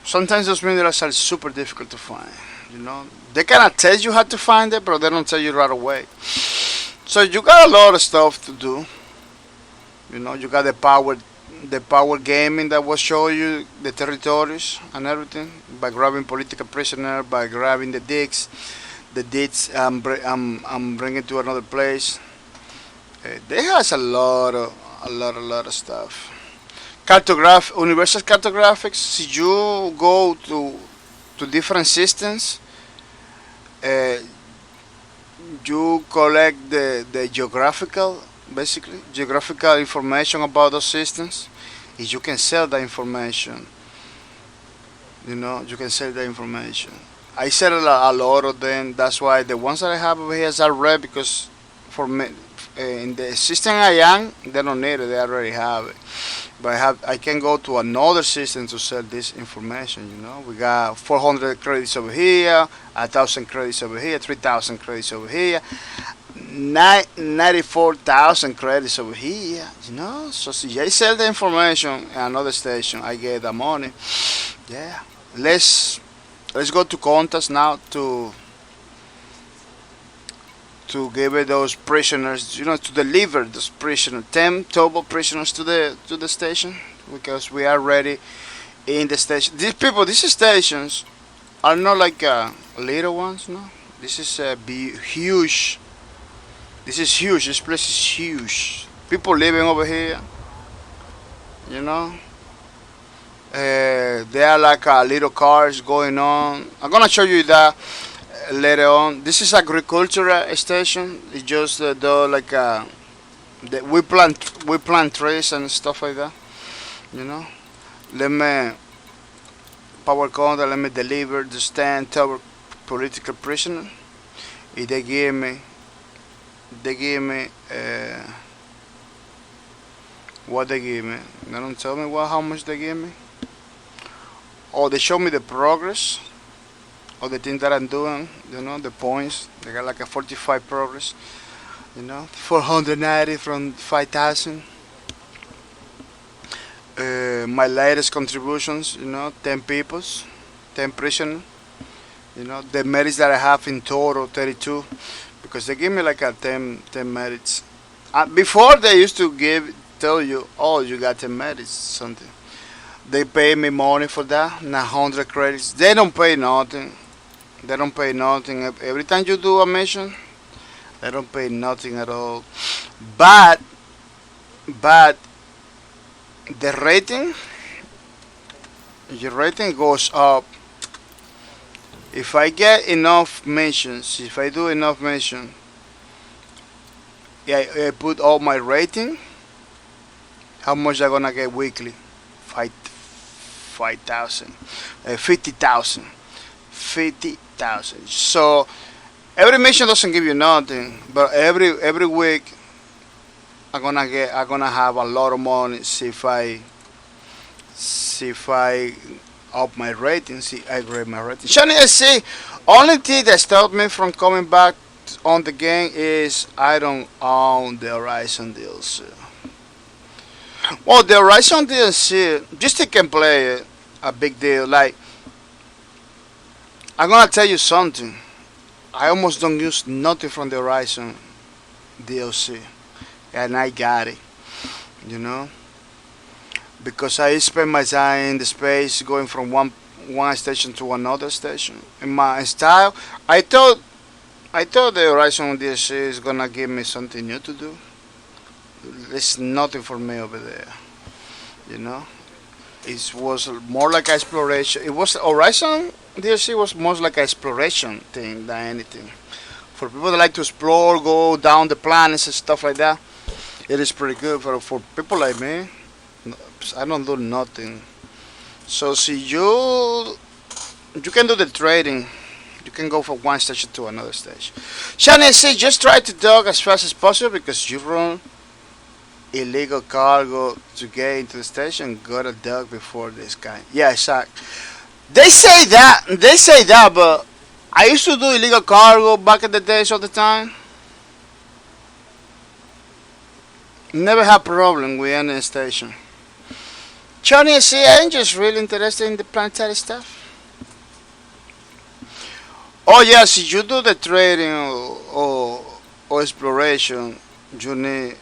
Sometimes those minerals are super difficult to find. You know, they cannot tell you how to find it, but they don't tell you right away. So you got a lot of stuff to do. You know, you got the power gaming that will show you the territories and everything by grabbing political prisoner, by grabbing the deeds, bringing to another place. They has a lot of stuff. Universal cartographics. Si you go to different systems, uh, you collect the geographical information about those systems. If you can sell that information, you know, you can sell the information. I sell a lot of them. That's why the ones that I have over here are red, because for me, in the system I am, they don't need it. They already have it. But I can go to another system to sell this information. You know, we got 400 credits over here, 1,000 credits over here, 3,000 credits over here, 94,000 credits over here. You know, so see, I sell the information at another station, I get the money. Yeah, let's go to contacts now to give it those prisoners, you know, to deliver those prisoners, 10 total prisoners to the station, because we are ready in the station. These stations are not like little ones, no. This is huge. This is huge. This place is huge. People living over here, you know. There are like little cars going on. I'm gonna show you that later on. This is agricultural station. It's just though like we plant trees and stuff like that. You know. Let me power contact. Let me deliver the stand to political prisoner. If they give me what they give me. They don't tell me how much they give me. Or they show me the progress of the thing that I'm doing, you know, the points. They got like a 45 progress, you know, 490 from 5,000. My latest contributions, you know, 10 peoples, 10 prisoners, you know, the merits that I have in total, 32, because they give me like a 10 merits. Before they used to tell you, oh, you got 10 merits, something. They pay me money for that, 100 credits. They don't pay nothing. They don't pay nothing. Every time you do a mission, they don't pay nothing at all. But the rating, your rating goes up. If I get enough missions, if I do enough missions, yeah, I put all my rating. How much I gonna get weekly? 5,000, 50,000, 50,000. So every mission doesn't give you nothing, but every week I'm gonna have a lot of money. See if I up my rating. See, I grade my rating. Shani, I see. Only thing that stopped me from coming back on the game is I don't own the Horizon DLC. Well, the Horizon DLC, just you can play it, a big deal. Like, I'm gonna tell you something. I almost don't use nothing from the Horizon DLC, and I got it, you know, because I spend my time in the space going from one station to another station. In my style, I thought the Horizon DLC is gonna give me something new to do. There's nothing for me over there, you know. It was more like exploration. It was Horizon DLC was more like an exploration thing than anything. For people that like to explore, go down the planets and stuff like that, it is pretty good. For people like me, I don't do nothing. So see, you can do the trading. You can go from one station to another station. Shani, I say just try to dock as fast as possible because you run illegal cargo to get into the station. Got a dock before this guy. Yeah, exactly. They say that. They say that, but I used to do illegal cargo back in the days all the time. Never had problem with any station. Johnny, see, I'm just really interested in the planetary stuff. Oh yes, if you do the trading or exploration, you need.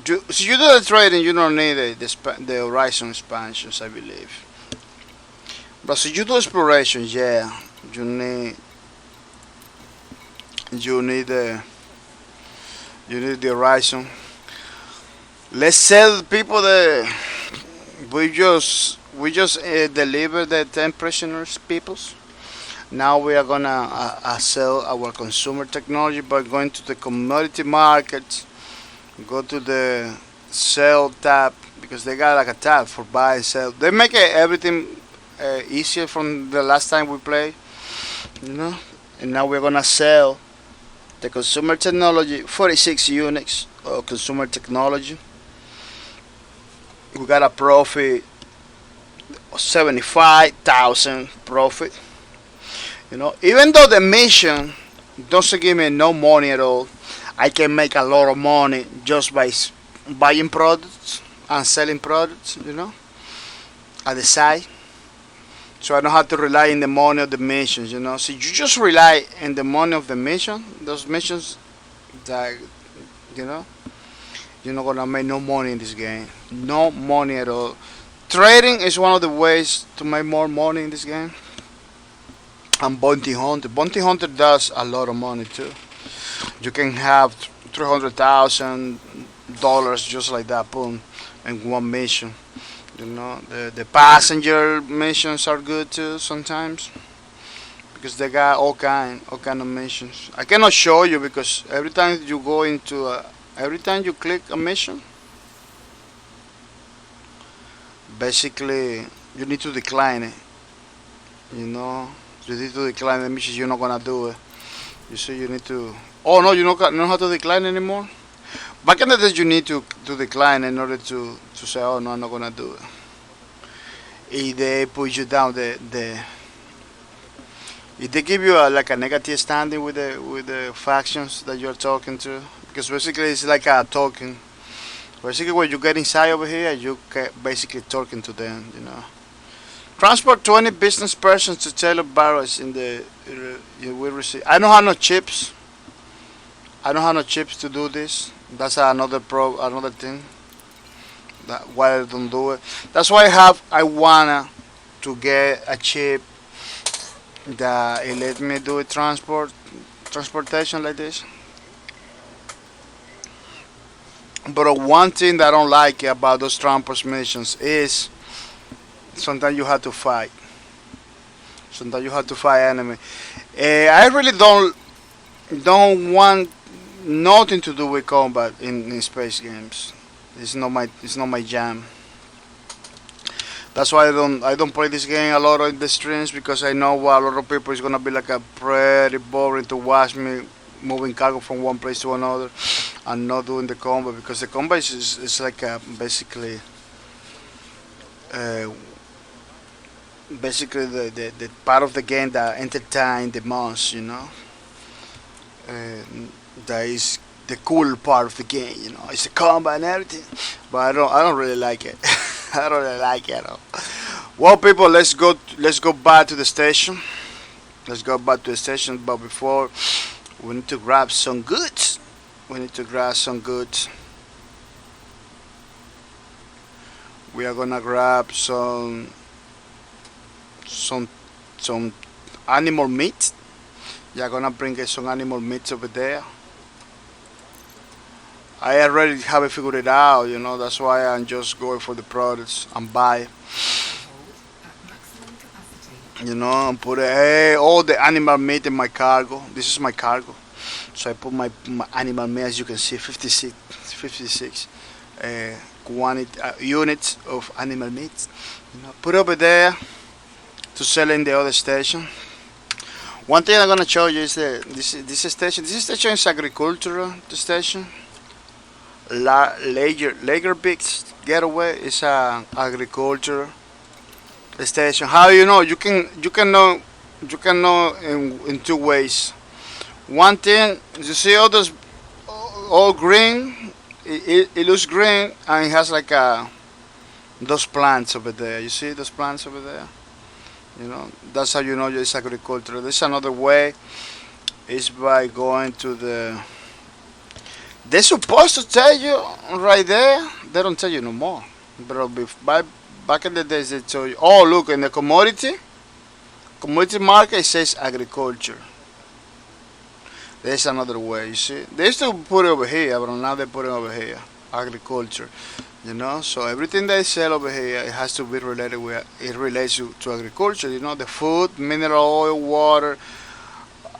So you do the trading, you don't need the horizon expansions, I believe. But so you do exploration, yeah, you need you need the you need the horizon. Let's sell people the. We just deliver the 10 prisoners peoples. Now we are gonna sell our consumer technology by going to the commodity markets. Go to the sell tab because they got like a tab for buy and sell. They make everything easier from the last time we played, you know. And now we're gonna sell the consumer technology 46 units of consumer technology. We got a profit of 75,000 profit. You know, even though the mission doesn't give me no money at all, I can make a lot of money just by buying products and selling products. You know, at the side. So I don't have to rely on the money of the missions. You know, so you just rely on the money of the mission. Those missions, that you know, you're not gonna make no money in this game. No money at all. Trading is one of the ways to make more money in this game. And bounty hunter. Bounty hunter does a lot of money too. You can have $300,000 just like that, boom, in one mission. You know, the passenger missions are good too sometimes because they got all kind of missions. I cannot show you because every time you click a mission, basically you need to decline it. You know, you need to decline the mission. You're not gonna do it. You see, you need to. Oh no, you don't know how to decline anymore. Back in the days, you need to decline in order to say, oh no, I'm not gonna do it. If they put you down, if they give you like a negative standing with the factions that you're talking to, because basically it's like a token. Basically, when you get inside over here, you get basically talking to them. You know. Transport 20 business persons to Taylor Barrows in the. You will receive. I don't have no chips. I don't have no chips to do this. That's another thing. That why I don't do it. That's why I wanna to get a chip that it let me do transportation like this. But one thing that I don't like about those transport missions is sometimes you have to fight. Sometimes you have to fight enemy. I really don't want nothing to do with combat in space games. It's not my jam. That's why I don't play this game a lot in the streams because I know a lot of people is gonna be like a pretty boring to watch me moving cargo from one place to another and not doing the combat because the combat is like basically uh, the part of the game that entertain the most, you know. Uh, that is the cool part of the game, you know. It's the combat and everything, but I don't really like it. I don't really like it at all. Well, people, let's go back to the station. Let's go back to the station, but before we need to grab some goods. We need to grab some goods. We are gonna grab some some animal meat. Yeah, gonna bring some animal meat over there. I already have it figured it out, you know. That's why I'm just going for the products and buy, you know, and put all the animal meat in my cargo. This is my cargo, so I put my animal meat, as you can see, 56 quantity units of animal meat. You know, put over there to sell in the other station. One thing I'm gonna show you is this station. This station is agricultural station. Lager Big Getaway is a agriculture station. How you know? You can know in two ways. One thing, you see all those all green. It looks green and it has like those plants over there. You see those plants over there? You know, that's how you know it's agriculture. There's another way. Is by going to the. They're supposed to tell you right there. They don't tell you no more. But back in the days, they tell you. Oh, look, in the commodity market, it says agriculture. There's another way. You see, they used to put it over here, but now they put it over here. Agriculture. You know, so everything they sell over here, it has to be related with. It relates to agriculture. You know, the food, mineral oil, water,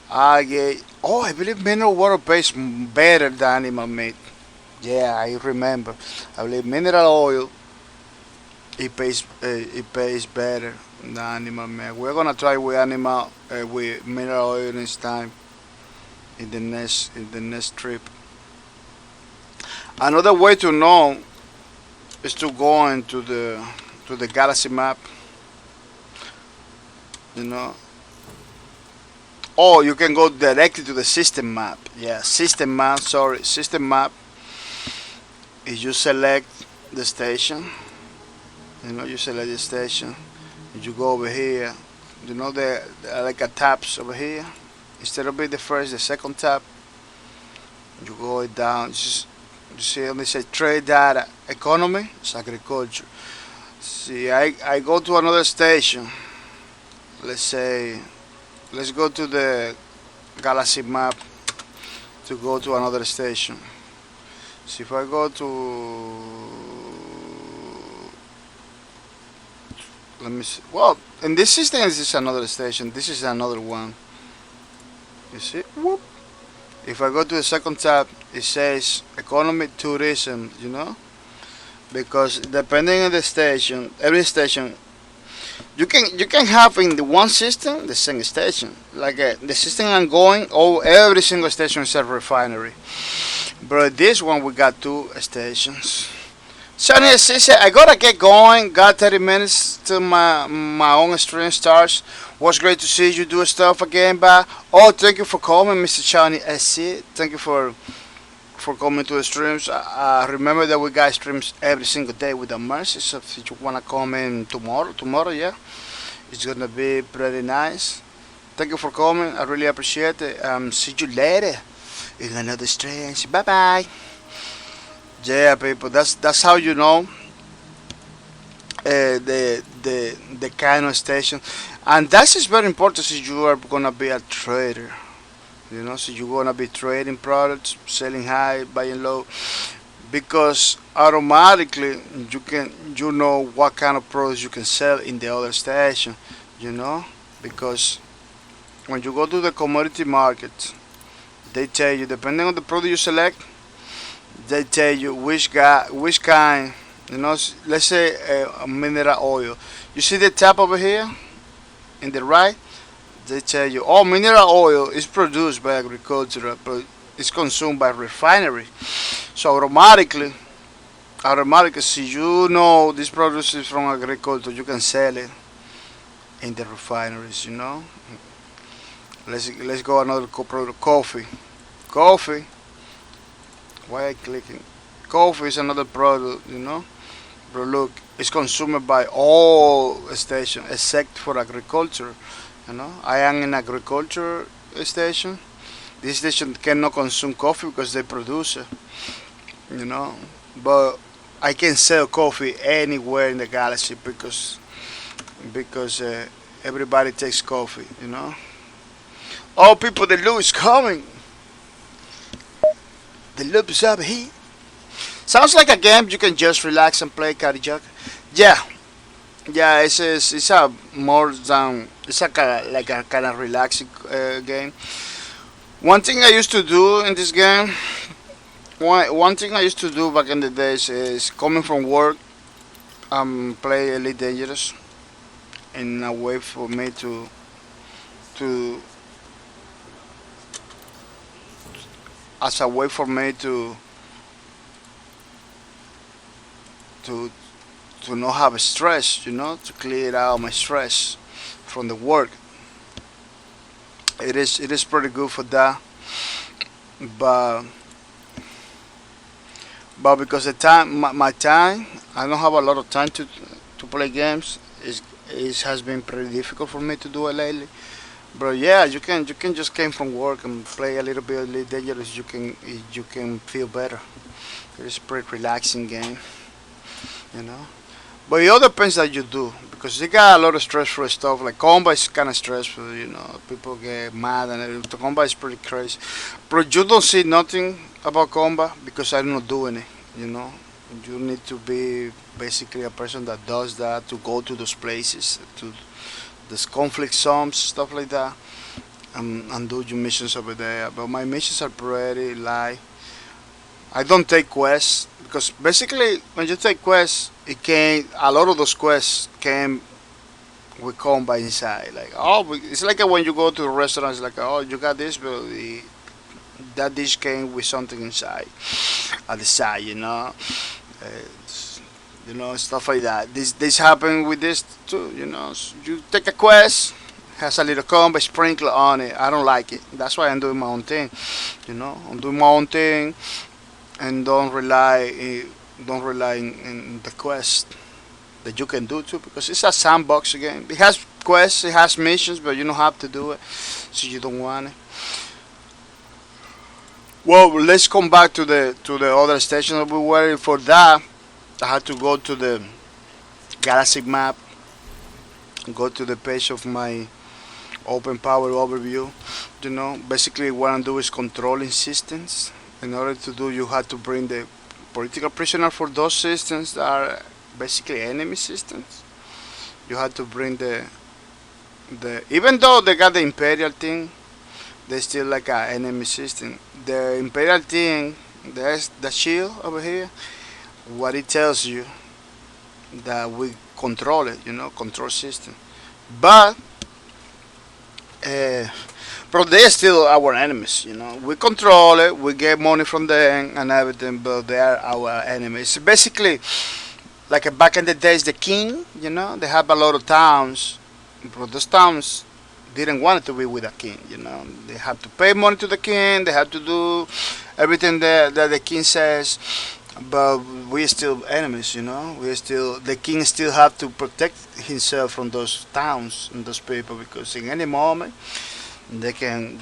algae. Oh, I believe mineral water pays better than animal meat. Yeah, I remember. I believe mineral oil it pays better than animal meat. We're gonna try with animal with mineral oil next time in the next trip. Another way to know is to go into the galaxy map. You know. Oh, you can go directly to the system map. Yeah, system map. Sorry, system map. If you select the station, you select the station. You go over here. You know the like a tabs over here. Instead of being the first, the second tab. You go down. You see, they say trade data, economy. It's agriculture. See, I go to another station. Let's say, let's go to the galaxy map to go to another station. See, if I go to, let me see. Well, in this system, this is another station. This is another one. You see? Whoop. If I go to the second tab, it says economy, tourism. Because depending on the station, every station, you can have in the one system the same station. Like the system I'm going, every single station is a refinery. But this one we got two stations. So I gotta get going. Got 30 minutes till my own stream starts. Was great to see you do stuff again, but thank you for coming, Mr. Chani. I see. Thank you for coming to the streams. Remember that we got streams every single day with the mercy. So if you wanna come in tomorrow, yeah, it's gonna be pretty nice. Thank you for coming. I really appreciate it. See you later in another stream. Bye bye. Yeah, people. That's how you know the kind of station, and that is very important if you are gonna be a trader. So you're gonna be trading products, selling high, buying low, because automatically you know what kind of products you can sell in the other station. Because when you go to the commodity market, they tell you depending on the product you select, they tell you which kind. Let's say a mineral oil. You see the tab over here in the right. They tell you, mineral oil is produced by agriculture, but it's consumed by refinery. So automatically, si you know this product is from agriculture, you can sell it in the refineries. Let's go another product, coffee. Coffee. Why I clicking? Coffee is another product. But look, it's consumed by all stations except for agriculture. I am in agriculture station. This station cannot consume coffee because they produce it. But I can sell coffee anywhere in the galaxy because everybody takes coffee. Oh, people, the loop is coming. The loop is up here. Sounds like a game you can just relax and play, Karijak. Yeah. Yeah, it's a more than it's like a kind of relaxing game. One thing I used to do in this game, one thing I used to do back in the days is coming from work, play Elite Dangerous, in a way for me to as a way for me to to not have stress, to clear out my stress from the work. It is pretty good for that, but because the time my time, I don't have a lot of time to play games. It has been pretty difficult for me to do it lately. But yeah, you can just came from work and play a little bit of Elite Dangerous. You can feel better. It's a pretty relaxing game, you know. But it all depends that you do, because you got a lot of stressful stuff. Like combat is kind of stressful. People get mad and the combat is pretty crazy. But you don't see nothing about combat because I'm not doing it. You know, you need to be basically a person that does that, to go to those places, to those conflict zones, stuff like that, and do your missions over there. But my missions are pretty light. I don't take quests because basically when you take quests, it came a lot of those quests came with combat inside. Like, it's like when you go to a restaurant, it's like, oh, you got this, but that dish came with something inside at the side. It's, stuff like that. This happened with this too. You take a quest, has a little combat sprinkler on it. I don't like it. That's why I'm doing my own thing. I'm doing my own thing and don't rely in the quest that you can do too, because it's a sandbox game. It has quests, it has missions, but you don't have to do it, so you don't want it. Well, let's come back to the other station that we were. For that, I had to go to the galaxy map, go to the page of my open power overview. Basically what I'm doing is controlling systems. In order to do, you have to bring the political prisoner for those systems that are basically enemy systems. You have to bring the even though they got the imperial thing, they still like an enemy system. The imperial thing, there's the shield over here. What it tells you that we control it, control system. But uh, but they're still our enemies. We control it, we get money from them and everything, but they are our enemies. Basically, like back in the days, the king, they have a lot of towns, but those towns didn't want it to be with a king. They have to pay money to the king, they have to do everything that the king says, but we're still enemies. The king still have to protect himself from those towns and those people, because in any moment they can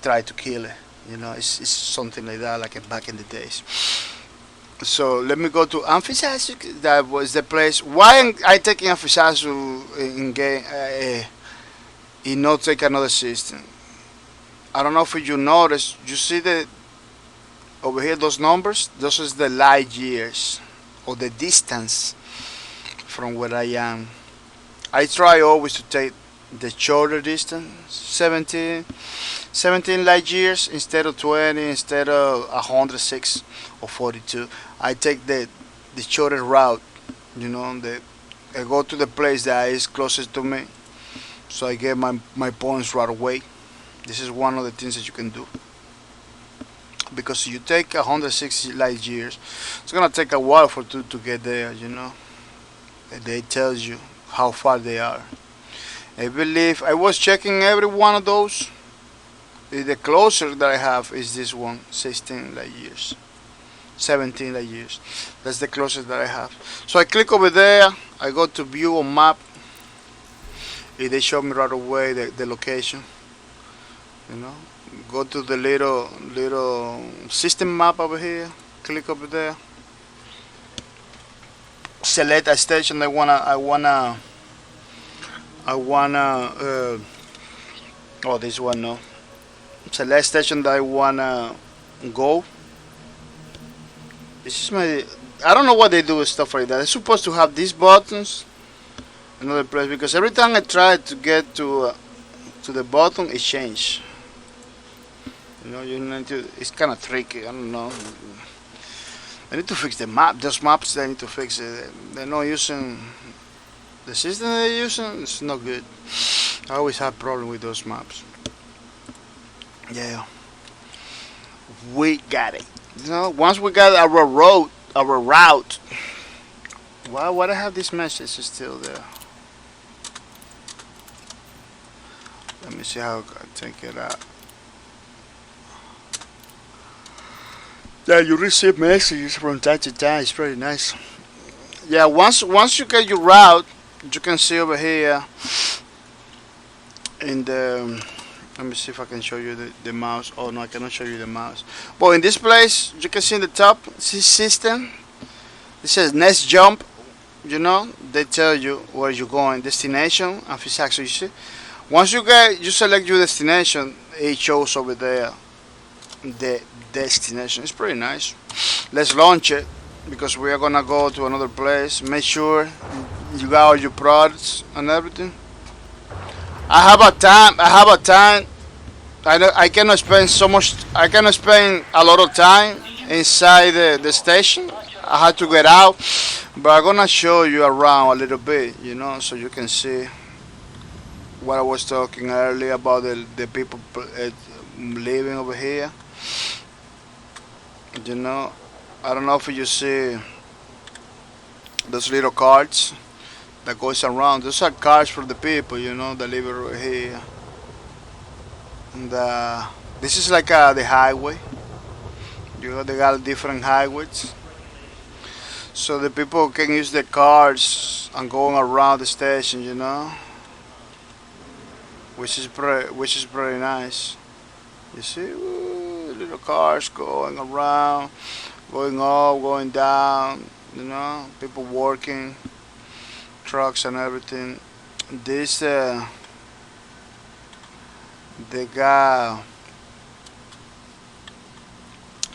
try to kill it. It's something like that, like back in the days. So let me go to Amphisasu. That was the place. Why am I taking Amphisasu in game? Not take another system. I don't know if you notice. You see the over here those numbers. Those is the light years or the distance from where I am. I try always to take the shorter distance, 17 light years instead of 20, instead of 106 or 42. I take the shorter route. I go to the place that is closest to me, so I get my points right away. This is one of the things that you can do, because you take 160 light years, it's gonna take a while for two to get there. They tells you how far they are. I believe I was checking every one of those. The closer that I have is this one, 16 light years, 17 light years. That's the closest that I have. So I click over there. I go to view on map. They show me right away the location. Go to the little system map over here. Click over there. Select a station. Oh, this one, no. Select station that I wanna go. This is my. I don't know what they do with stuff like that. They're supposed to have these buttons. Another place, because every time I try to get to the button, it changes. You need to. It's kind of tricky. I don't know. I need to fix the map. Those maps, they need to fix it. They're not using the system they're using. It's not good. I always have problem with those maps. Yeah. we got it. Once we got our route. Why I have this message still there? Let me see how I can take it out. Yeah, you receive messages from time to time. It's pretty nice. Yeah, once you get your route, you can see over here in the. Let me see if I can show you the mouse. Oh no, I cannot show you the mouse. But in this place, you can see in the top, see system. It says next jump. They tell you where you're going, destination, and physics. So you see, once you select your destination, it shows over there the destination. It's pretty nice. Let's launch it because we are gonna go to another place. Make sure you got all your products and everything. I have a time. I cannot spend so much. I cannot spend a lot of time inside the station. I had to get out, but I'm gonna show you around a little bit, so you can see what I was talking earlier about the people living over here. I don't know if you see those little cards that goes around. Those are cards for the people, that live over here. And this is like the highway. They got different highways, so the people can use the cars and going around the station, which is pretty nice. You see, little cars going around, going up, going down, people working, trucks and everything. This they got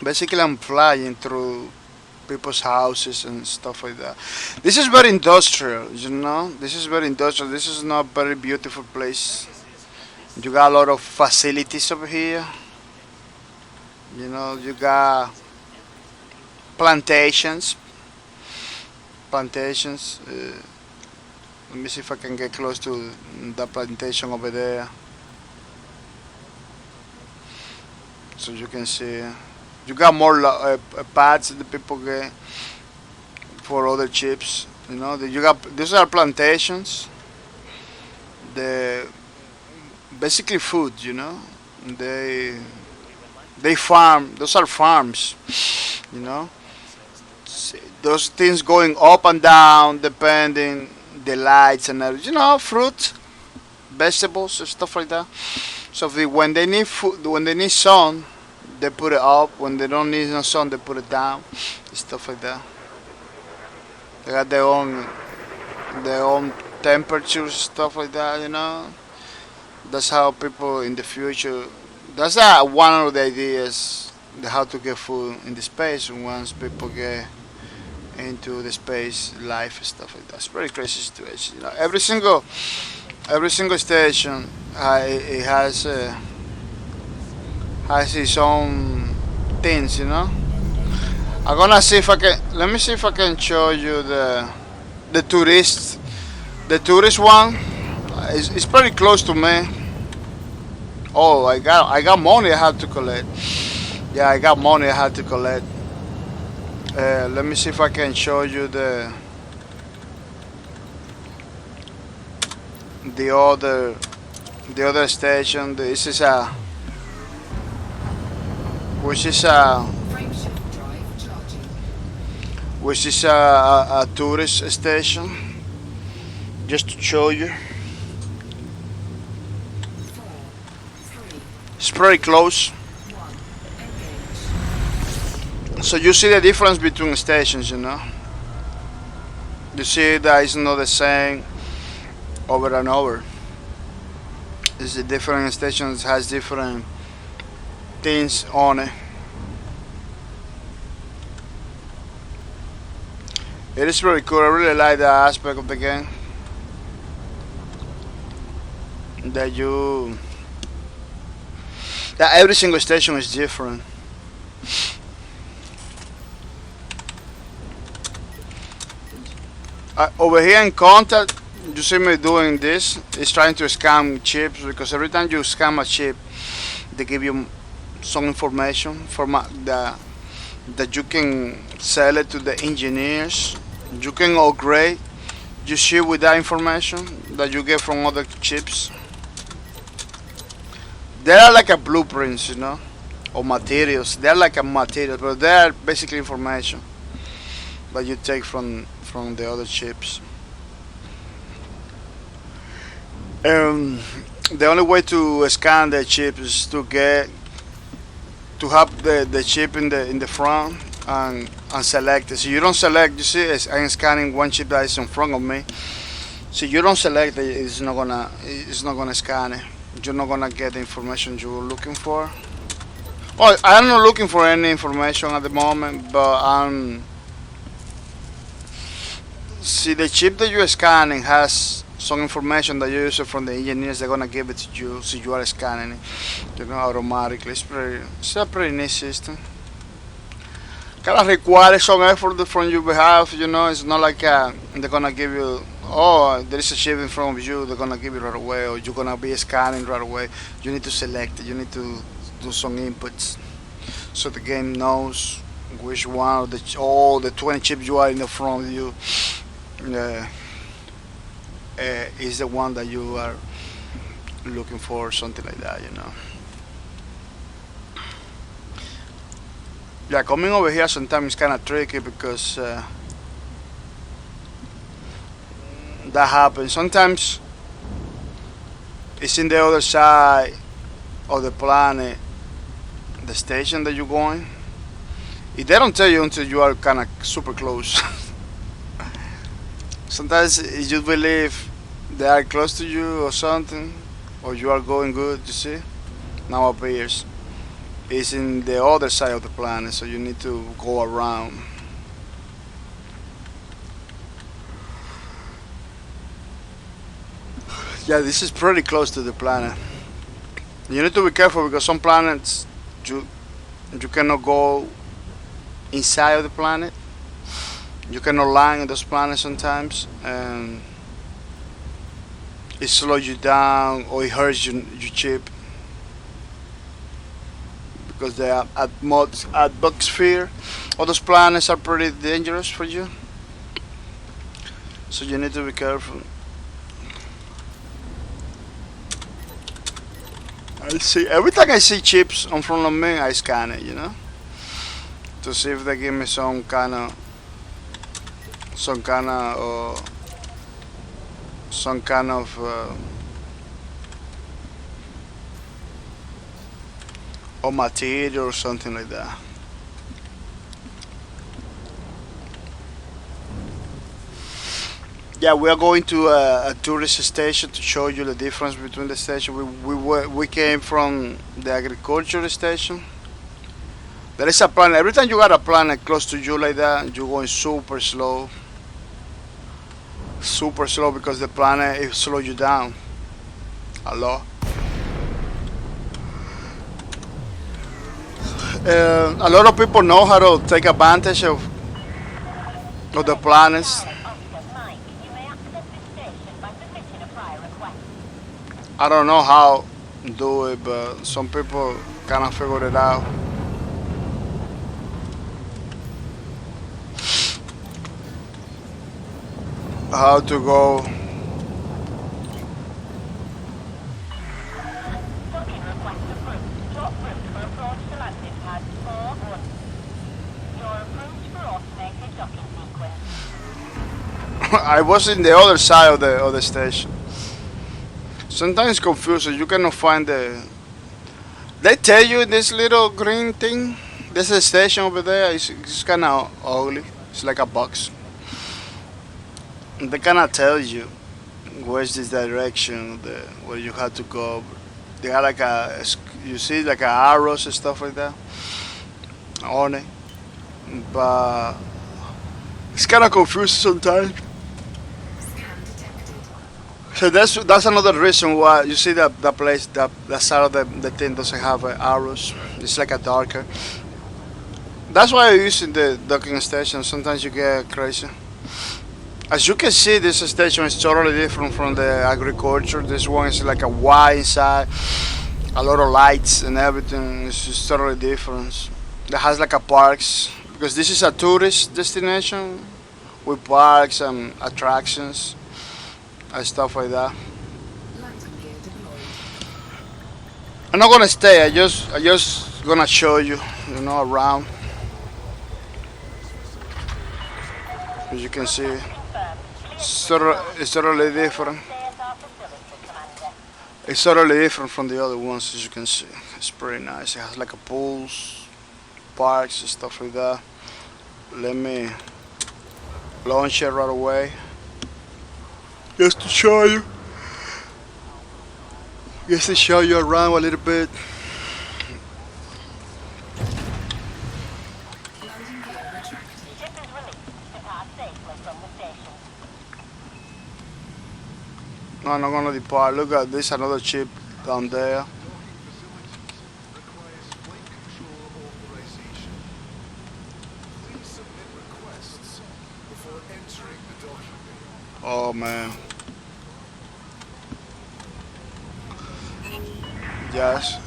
basically I'm flying through people's houses and stuff like that. This is very industrial, This is very industrial. This is not very beautiful place. You got a lot of facilities over here. You got plantations. Plantations. Let me see if I can get close to the plantation over there, so you can see. You got more pads that the people get for other chips. You got these are plantations. The basically food. They they farm. Those are farms. You know, those things going up and down depending the lights and everything. Fruit, vegetables, and stuff like that. So when they need food, when they need sun, they put it up. When they don't need no sun, they put it down. Stuff like that. They got their own temperatures, stuff like that. That's how people in the future. That's one of the ideas, how to get food in the space once people get into the space life and stuff like that. It's very crazy situation. Every single station it has its own things. I'm gonna see if I can. Let me see if I can show you the tourist. The tourist one is pretty close to me. Oh, I got money I have to collect. Yeah, I got money I have to collect. Let me see if I can show you the other the other station. This is a which is a which is a tourist station. Just to show you, it's pretty close. So you see the difference between stations. You see that it's not the same over and over. It's a different stations has different things on it. It is very cool. I really like that aspect of the game. That you that every single station is different. Over here in contact, you see me doing this. It's trying to scam chips because every time you scam a chip, they give you some information format that you can sell it to the engineers. You can upgrade your chip with that information that you get from other chips. They are like a blueprints, or materials. They're like a material, but they are basically information that you take from the other chips. Um, the only way to scan the chip is to have the chip in the front and select it. So you don't select. You see, I'm scanning one chip that is in front of me. So you don't select it. It's not gonna scan it. You're not gonna get the information you're looking for. Oh, I'm not looking for any information at the moment, but see, the chip that you're scanning has some information that you use from the engineers. They're gonna give it to you, so you are scanning it, automatically. It's a pretty neat system. Kind of requires some effort from your behalf. It's not like they're gonna give you. Oh, there is a chip in front of you. They're gonna give it right away, or you're gonna be scanning right away. You need to select it. You need to do some inputs, so the game knows which one of all the 20 chips you are in the front of you. Uh, is the one that you are looking for, something like that. Yeah, coming over here sometimes is kind of tricky because that happens. Sometimes it's in the other side of the planet, the station that you're going. If they don't tell you until you are kind of super close. Sometimes you believe they are close to you or something, or you are going good, you see? Now appears. It's in the other side of the planet, so you need to go around. Yeah, this is pretty close to the planet. You need to be careful because some planets you you cannot go inside of the planet. You cannot land on those planets sometimes, and it slows you down or it hurts your chip because the atmosphere of those planets are pretty dangerous for you. So you need to be careful. I see every time I see chips in front of me, I scan it, to see if they give me some kind of some kind of or material or something like that. Yeah, we are going to a tourist station to show you the difference between the station. We came from the agriculture station. There is a planet. Every time you got a planet close to you like that, you're going super slow because the planet it slow you down a lot. A lot of people know how to take advantage of the planets. I don't know how to do it, but some people kind of figured it out. How to go. I was in the other side of the station. Sometimes confusing. You cannot find the. They tell you this little green thing. There's a station over there. It's kind of ugly. It's like a box. They cannot tell you where's this direction, where you have to go. They got like you see like arrows and stuff like that on it, but it's kind of confusing sometimes. So that's another reason why you see that place that side of the thing doesn't have arrows. It's like a darker. That's why I use in the docking station. Sometimes you get crazy. As you can see, this station is totally different from the agriculture. This one is like a Y inside, a lot of lights and everything. It's just totally different. That has like a parks because this is a tourist destination with parks and attractions and stuff like that. I'm not gonna stay. I just gonna show you, around. As you can see, it's totally different. It's totally different from the other ones. As you can see, it's pretty nice. It has like a pools, parks, and stuff like that. Let me launch it right away, just to show you. Just to show you around a little bit. No, I'm not gonna depart. Look at this, another chip down there. Oh man. Yes.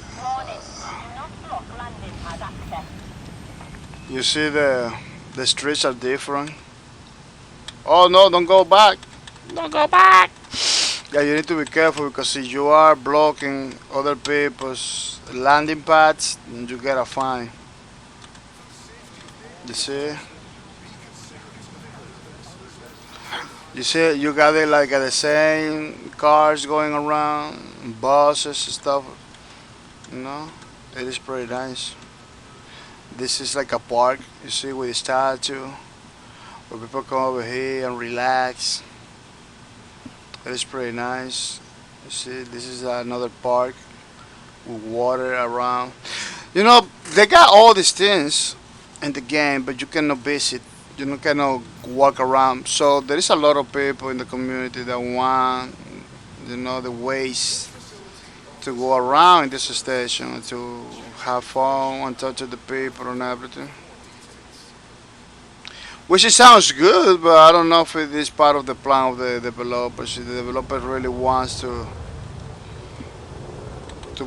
You see the streets are different. Oh no, don't go back. Don't go back. Yeah, you need to be careful because if you are blocking other people's landing pads, then you get a fine. You see? You see, you got it like at the same cars going around, buses and stuff. You know, it is pretty nice. This is like a park, you see, with a statue where people come over here and relax. It is pretty nice. You see, this is another park with water around. You know, they got all these things in the game, but you cannot visit. You cannot walk around. So there is a lot of people in the community that want, the ways to go around in this station to have fun and talk to the people and everything. Which it sounds good, but I don't know if it is part of the plan of the developers. If the developer really wants to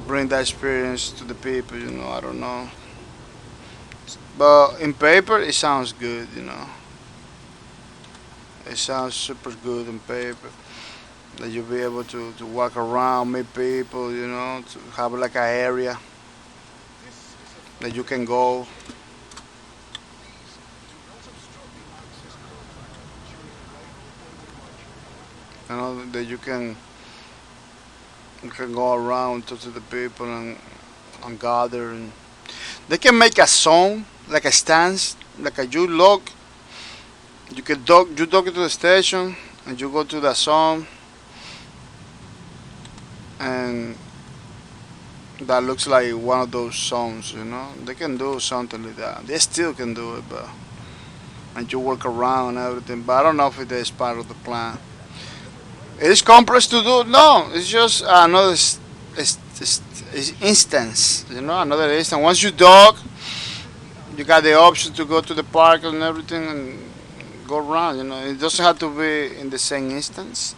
bring that experience to the people, I don't know. But in paper, it sounds good. It sounds super good in paper. That you'll be able to walk around, meet people, to have like an area that you can go. That you can go around, talk to the people and gather. And they can make a song, like a stance, like a you log. You dock it to the station, and you go to the song, and that looks like one of those songs. They can do something like that. They still can do it, but and you walk around and everything. But I don't know if it is part of the plan. It is complex to do. No, it's just another instance. Another instance. Once you dock, you got the option to go to the park and everything and go around. It doesn't have to be in the same instance.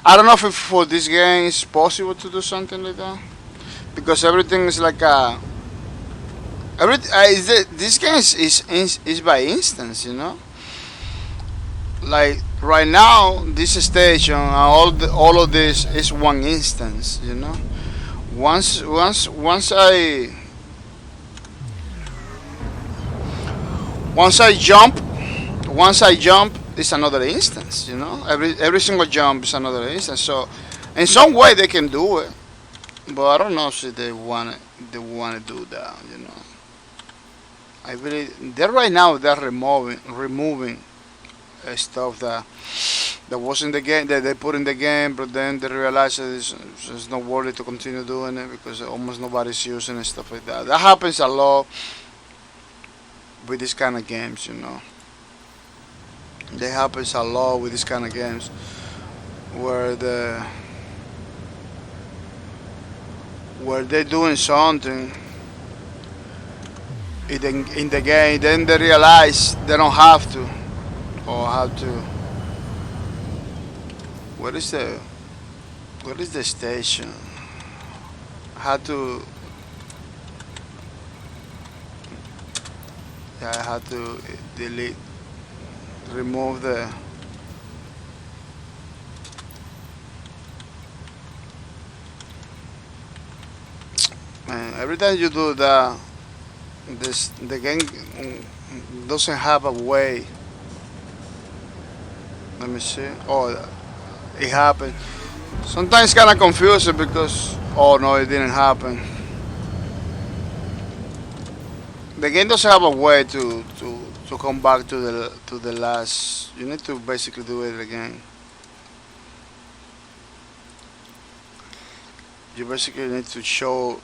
I don't know if for this game it's possible to do something like that because everything is like a this game is by instance. Like right now, this station and all of this is one instance. Once once I jump once I jump, it's another instance. Every single jump is another instance. So, in some way they can do it, but I don't know if they want to do that. I believe they're right now they're removing stuff that was in the game that they put in the game, but then they realize that it's not worth it to continue doing it because almost nobody's using it, stuff like that. That happens a lot with these kind of games. That happens a lot with these kind of games where they're doing something in the game, then they realize they don't have to or have to. What is the station? I had to. Yeah, I had to delete, remove the. Man, every time you do that, the game doesn't have a way. Let me see. Oh, it happened. Sometimes kind of confusing because oh no, it didn't happen. The game doesn't have a way to come back to the last. You need to basically do it again. You basically need to show.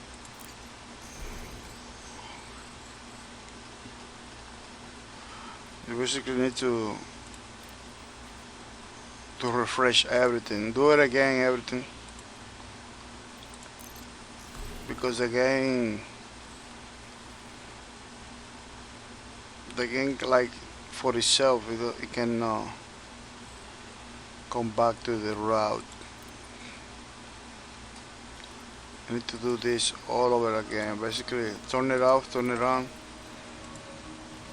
You basically need to refresh everything. Do it again, everything, because the game like for itself, it can come back to the route. You need to do this all over again. Basically, turn it off, turn it on.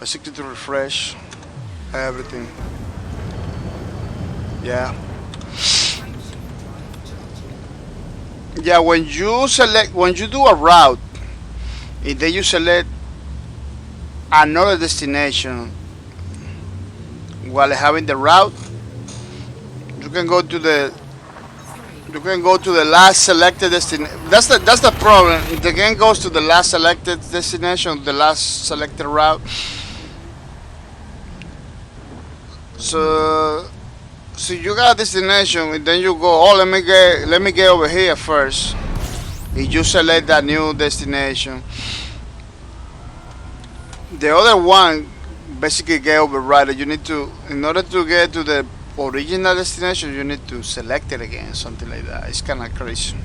Basically, to refresh everything. Yeah. Yeah, when you do a route, and then you select another destination while having the route, you can go to the you can go to the last selected destination. That's the problem. The game goes to the last selected destination, the last selected route. So so you got a destination, and then you go. Oh, let me get over here first. If you select that new destination, the other one basically get overridden. You need to, in order to get to the original destination, you need to select it again, something like that. It's kind of crazy.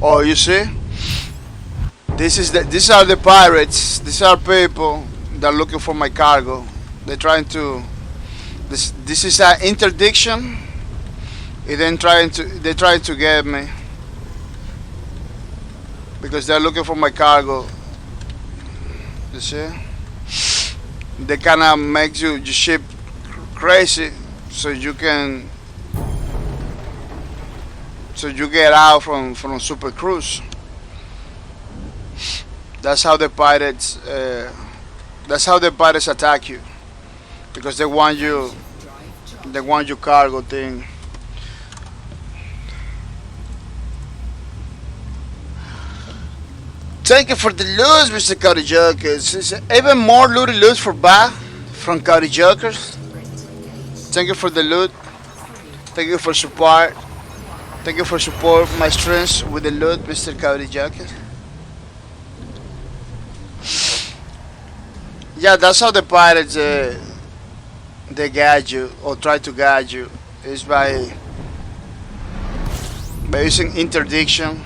Oh, you see, these are the pirates. These are people that are looking for my cargo. They're trying to. This is an interdiction. And then they're trying to get me because they're looking for my cargo. You see, they kind of make your ship crazy, so you can so you get out from super cruise. That's how the pirates. That's how the pirates attack you because they want your cargo thing. Thank you for the loot, Mr. Cody Jokers. It's even more looty loot for Ba from Cody Jokers. Thank you for the loot. Thank you for support. Thank you for support my streams with the loot, Mr. Cody Jokers. Yeah, that's how the pirates they guide you or try to guide you is by using interdiction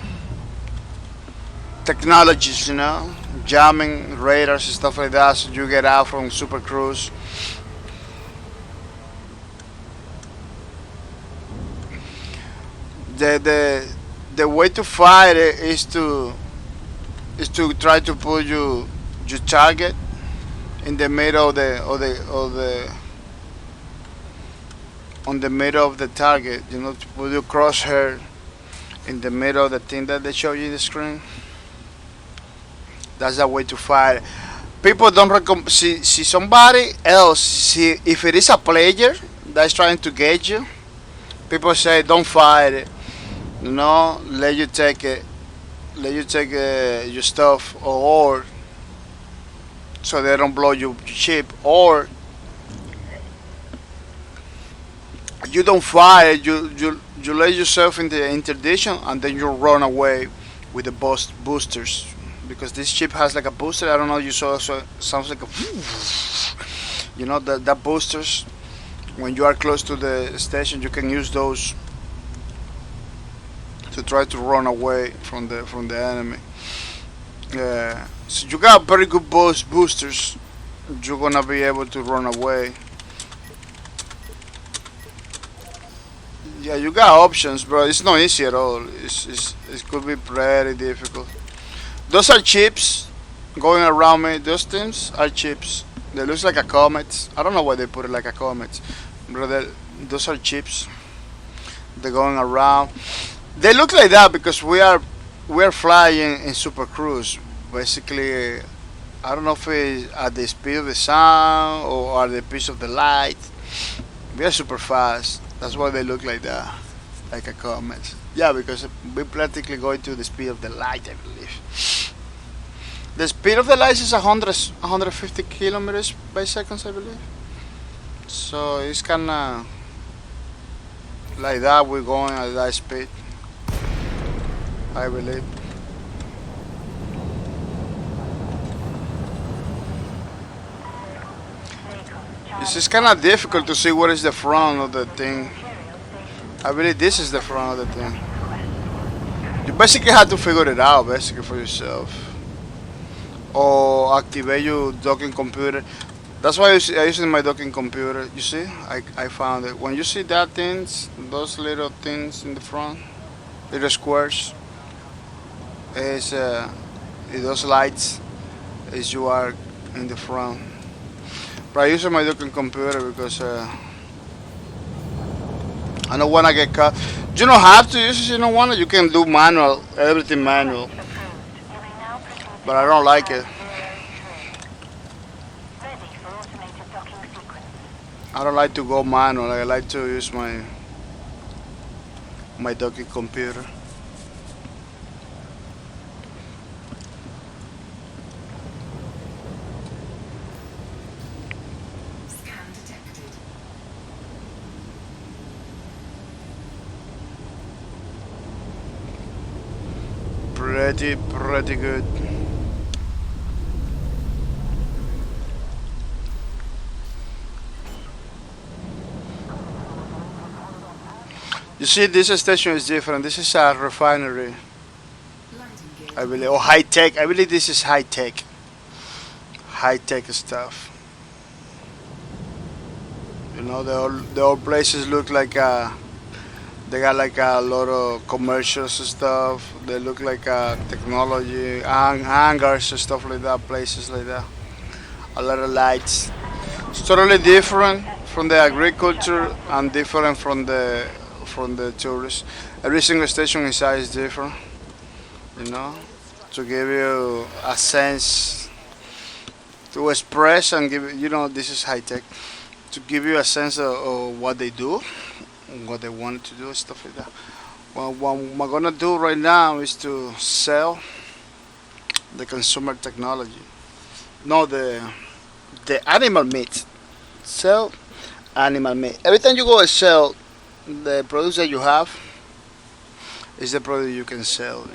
technologies, jamming radars and stuff like that, so you get out from super cruise. The way to fight it is to try to put your target in the middle of the on the middle of the target, to put your crosshair in the middle of the thing that they show you in the screen. That's the way to fight. People don't see somebody else. See if it is a player that's trying to get you. People say don't fight it. Let you take it. Let you take your stuff or so they don't blow your ship, or you don't fight. You let yourself in the interdiction and then you run away with the boosters. Because this ship has like a booster. I don't know. You saw, so it sounds like a, that boosters. When you are close to the station, you can use those to try to run away from the enemy. So you got very good boosters. You're gonna be able to run away. Yeah, you got options, bro. It's not easy at all. It could be pretty difficult. Those are chips going around me. Those things are chips. They look like a comet. I don't know why they put it like a comet, brother. Those are chips. They're going around. They look like that because we are flying in super cruise. Basically, I don't know if it's at the speed of the sound or at the speed of the light. We are super fast. That's why they look like that, like a comet. Yeah, because we practically going to the speed of the light, I believe. The speed of the light is 150 kilometers by seconds, I believe. So it's kind of like that. We're going at that speed, I believe. It's just kind of difficult to see what is the front of the thing. I believe this is the front of the thing. You basically have to figure it out, basically for yourself, or activate your docking computer. That's why I using my docking computer. You see, I found it. When you see that things, those little things in the front, little squares, is those lights, is you are in the front. But I use my docking computer because I don't wanna get caught. You don't have to use it. You don't wanna. You can do manual, everything manual. But I don't like it. I don't like to go manual. I like to use my docking computer. Pretty good. You see, this station is different. This is a refinery, I believe, or high tech. I believe this is high tech stuff. You know, the old places look like they got like a lot of commercials and stuff. They look like technology, hangars and stuff like that, places like that. A lot of lights. It's totally different from the agriculture and different from the tourists. Every single station inside is different, you know, to give you a sense to express and give this is high tech to give you a sense of what they do, what they want to do, stuff like that. Well, what I'm gonna do right now is to sell the consumer technology. No, the animal meat. Sell animal meat. Every time you go and sell the products that you have is the product you can sell.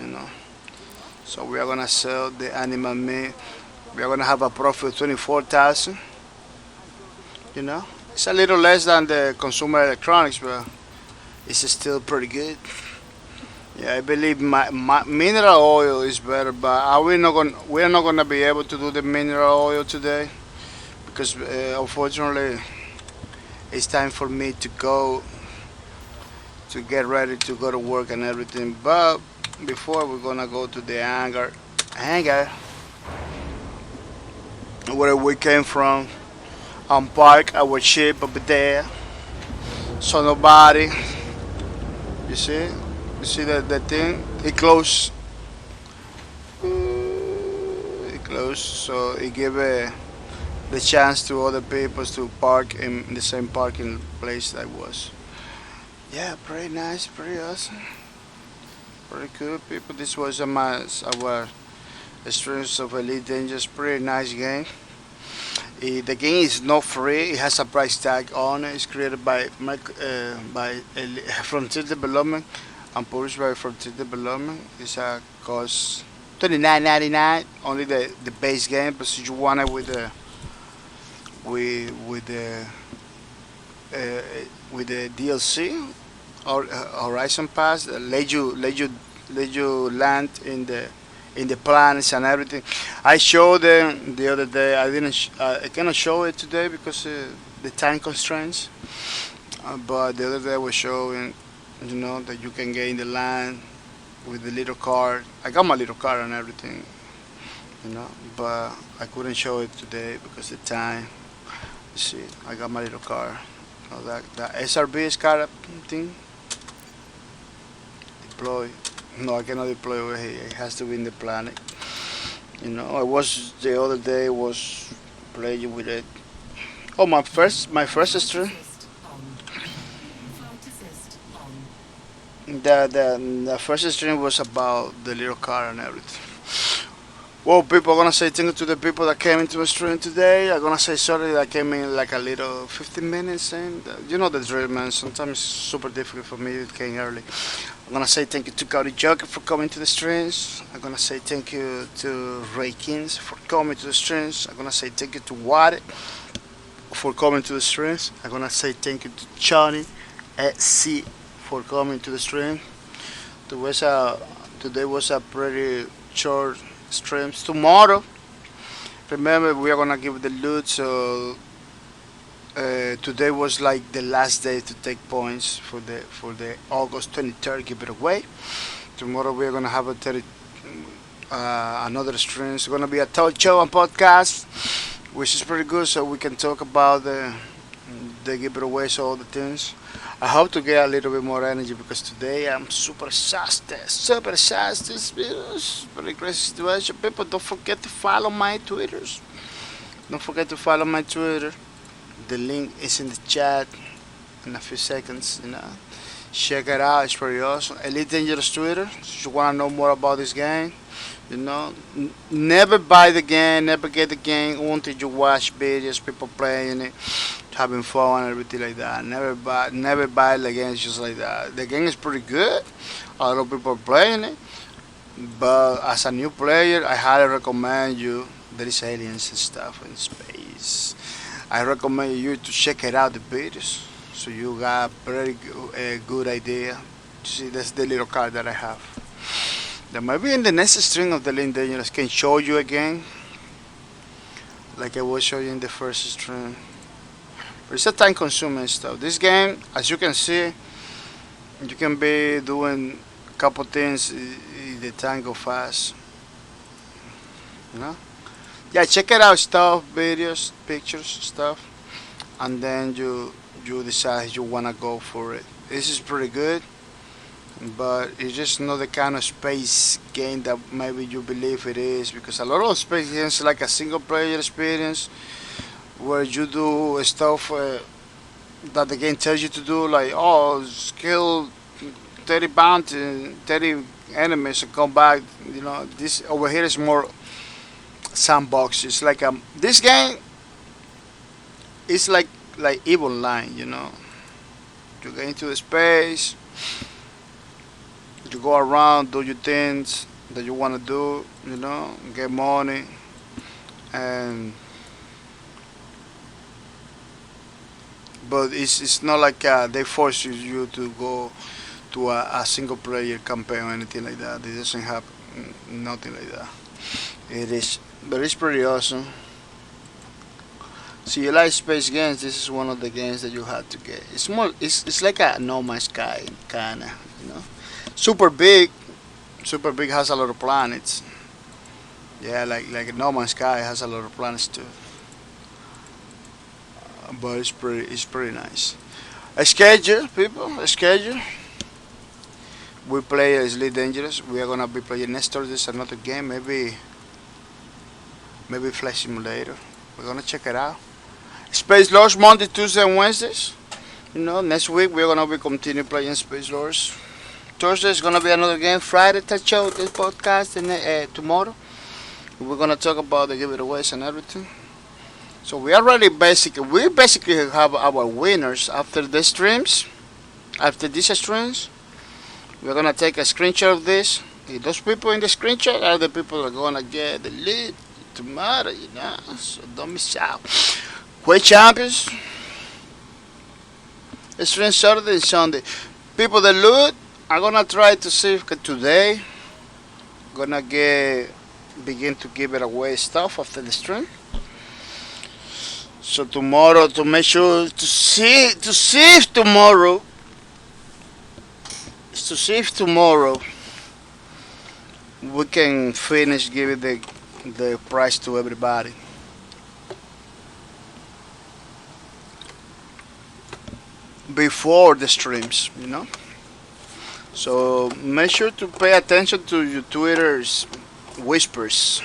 So we are gonna sell the animal meat. We are gonna have a profit of 24,000. It's a little less than the consumer electronics, but it's still pretty good. Yeah, I believe my mineral oil is better, but we are not gonna be able to do the mineral oil today because unfortunately it's time for me to go to get ready to go to work and everything. But before we're gonna go to the hangar where we came from and park our ship over there. So nobody, you see, the thing, it closed. It closed, so it gave the chance to other people to park in the same parking place that was. Yeah, pretty nice, pretty awesome, pretty cool people. This was our experience of Elite Dangerous. Pretty nice game. The game is not free. It has a price tag on it. It's created by Frontier Development and published by Frontier Development. It's a cost $29.99. Only the base game, but if you want it with the uh, with the DLC or Horizon Pass, let you land in the planets and everything. I showed them the other day. I didn't. I cannot show it today because the time constraints. But the other day I was showing that you can get in the line with the little card. I got my little card and everything, but I couldn't show it today because of the time. You see, I got my little card. That SRB is card thing. Deploy. No, I cannot deploy over here. It has to be in the planet. I was the other day was playing with it. Oh, my first stream. The first stream was about the little car and everything. Well, people, I'm gonna say thank you to the people that came into the stream today. I'm gonna say sorry that I came in like a little 15 minutes in. You know the drill, man. Sometimes it's super difficult for me to came early. I'm gonna say thank you to Cody Joker for coming to the streams. I'm gonna say thank you to Ray Kings for coming to the streams. I'm gonna say thank you to Watt for coming to the streams. I'm gonna say thank you to Johnny SC for coming to the stream. Today was a pretty short streams. Tomorrow, remember we are gonna give the loot. So today was like the last day to take points for the August 23rd giveaway. Tomorrow we are gonna have another stream. It's gonna be a talk show and podcast, which is pretty good. So we can talk about the giveaways, all the things. I hope to get a little bit more energy because today I'm super exhausted. Super exhausted. It's very crazy situation. People, don't forget to follow my Twitters. Don't forget to follow my Twitter. The link is in the chat in a few seconds. Check it out. It's pretty awesome. Elite Dangerous Twitter. If you want to know more about this game, never buy the game, never get the game until you watch videos, people playing it, having fun and everything like that. Never buy the game just like that. The game is pretty good. A lot of people are playing it, but as a new player, I highly recommend you. There is aliens and stuff in space. I recommend you to check it out the videos, so you got very good idea. You see, that's the little card that I have. That might be in the next string of the Link Dangerous. Can show you again, like I was showing you in the first stream. But it's a time consuming stuff. This game, as you can see, you can be doing a couple things. The time go fast. Yeah, check it out. Stuff, videos, pictures, stuff, and then you decide you wanna go for it. This is pretty good, but it's just not the kind of space game that maybe you believe it is, because a lot of space games like a single player experience where you do stuff that the game tells you to do, like kill 30 bounty 30 enemies and come back. This over here is more sandbox. It's like this game is like Evil Line. You get into the space, you go around, do your things that you want to do, get money, and but it's not like they force you to go to a single player campaign or anything like that. It doesn't have nothing like that. But it's pretty awesome. So you like space games? This is one of the games that you have to get. It's like a No Man's Sky kinda, Super big. Super big has a lot of planets. Yeah, like No Man's Sky has a lot of planets too. But it's pretty nice. A schedule, people. A schedule. We play as Elite Dangerous. We are gonna be playing next Thursday another game. Maybe Flight Simulator. We're gonna check it out. Space Lords Monday, Tuesday, and Wednesdays. Next week we're gonna be continue playing Space Lords. Thursday is gonna be another game. Friday, touch show, this podcast, and tomorrow we're gonna talk about the giveaways and everything. So we basically have our winners after the streams. After these streams, we're gonna take a screenshot of this. Those people in the screenshot are the people that are gonna get the lead tomorrow. So don't miss out. Quake champions. Stream Saturday and Sunday. People that loot, I'm gonna try to see if today gonna begin to give it away stuff after the stream. So tomorrow, to make sure to see if tomorrow to see if tomorrow we can finish giving the prize to everybody. Before the streams, So make sure to pay attention to your Twitter's whispers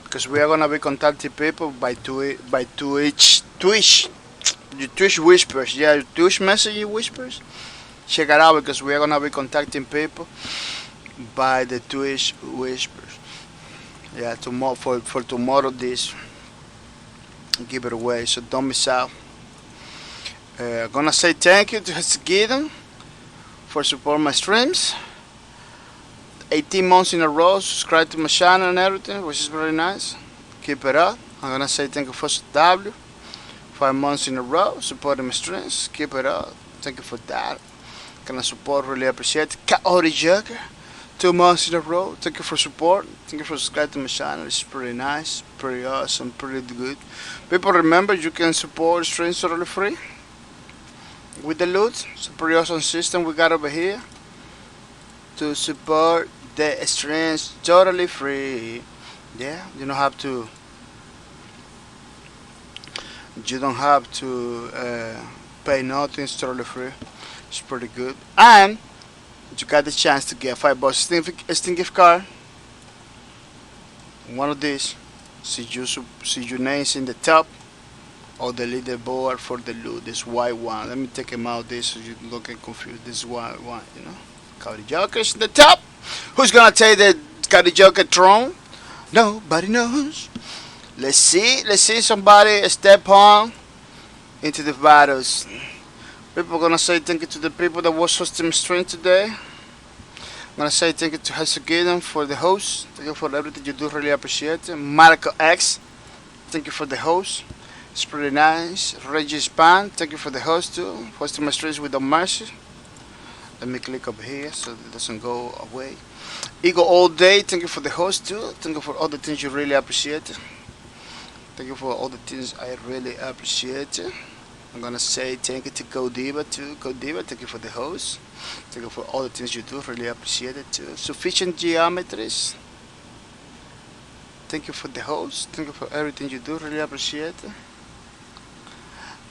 because we are gonna be contacting people by Twitch, your Twitch whispers, yeah, your Twitch message whispers. Check it out because we are gonna be contacting people by the Twitch whispers. Yeah, tomorrow for tomorrow this give it away, so don't miss out. Gonna say thank you to Gideon for support my streams. 18 months in a row, subscribe to my channel and everything, which is very nice. Keep it up. I'm gonna say thank you for W. 5 months in a row, supporting my streams. Keep it up. Thank you for that. Gonna support, really appreciate it. Kaori Joker, 2 months in a row. Thank you for support. Thank you for subscribing to my channel. It's pretty nice, pretty awesome, pretty good. People, remember you can support streams totally free with the loot. It's a pretty awesome system we got over here to support the streams totally free. Yeah, you don't have to pay nothing. It's totally free. It's pretty good, and you got the chance to get $5 Steam gift card. One of these. See your names in the top or the leaderboard for the loot. This white one. Let me take him out this so you don't get confused. This white one, Cody Joker's in the top. Who's gonna take the Cody Joker throne? Nobody knows. Let's see somebody step on into the battles. People gonna say thank you to the people that watched System stream today. I'm gonna say thank you to Hasugidon for the host. Thank you for everything you do, really appreciate it. Marco X, thank you for the host. It's pretty nice. Regis Pan, thank you for the host too. Hosting my streams with the mercy. Let me click up here so it doesn't go away. Ego all day, thank you for the host too. Thank you for all the things you really appreciate. Thank you for all the things I really appreciate. I'm gonna say thank you to Godiva too. Godiva, thank you for the host. Thank you for all the things you do, really appreciate it too. Sufficient geometries. Thank you for the host. Thank you for everything you do, really appreciate it.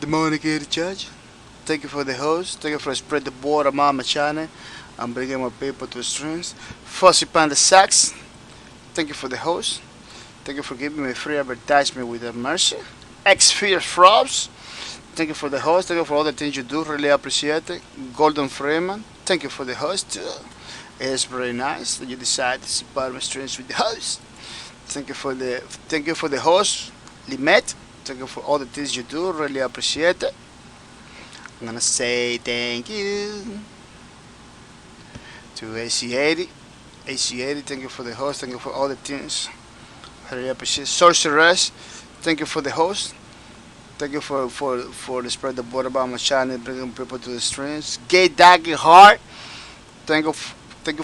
Demonic Judge, thank you for the host. Thank you for spread the word about my channel. I'm bringing more people to the streams. Fuzzy Panda Sax, thank you for the host. Thank you for giving me free advertisement with the mercy. X Fierce Frobs, thank you for the host. Thank you for all the things you do, really appreciate it. Golden Freeman, thank you for the host too. It's very nice that you decide to support my streams with the host. Thank you for the host, Limet. Thank you for all the things you do, really appreciate it. I'm gonna say thank you to AC80. AC80, thank you for the host. Thank you for all the things. I really appreciate it. Sorceress, thank you for the host. Thank you for the spread the word about my channel, bringing people to the streams. Gay Daggy Heart, thank you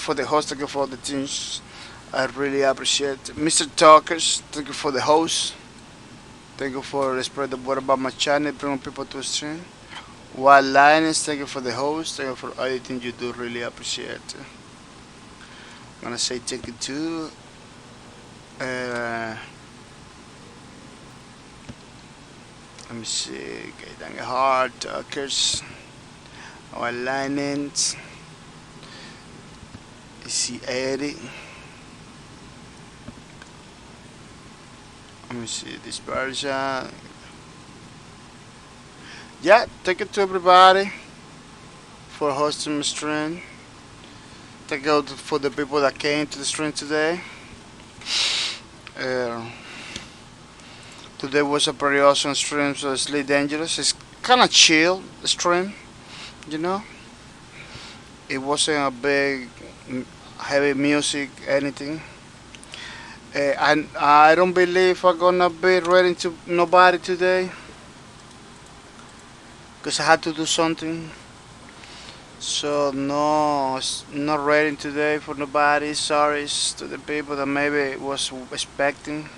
for the host. Thank you for all the things. I really appreciate it. Mr. Talkers, thank you for the host. Thank you for the spread the word about my channel, bringing people to the stream. Wild Linus, thank you for the host. Thank you for everything you do, really appreciate it. I'm gonna say thank you to let me see, Getting Hard, Talkers, Wild Linus, AC80. Let me see this version. Yeah, thank you to everybody for hosting my stream. Thank you for the people that came to the stream today. Today was a pretty awesome stream, so it's really dangerous. It's kind of chill, the stream, It wasn't a big, heavy music, anything. And I don't believe I'm gonna be ready to nobody today. Because I had to do something. So no, it's not ready today for nobody. Sorry to the people that maybe was expecting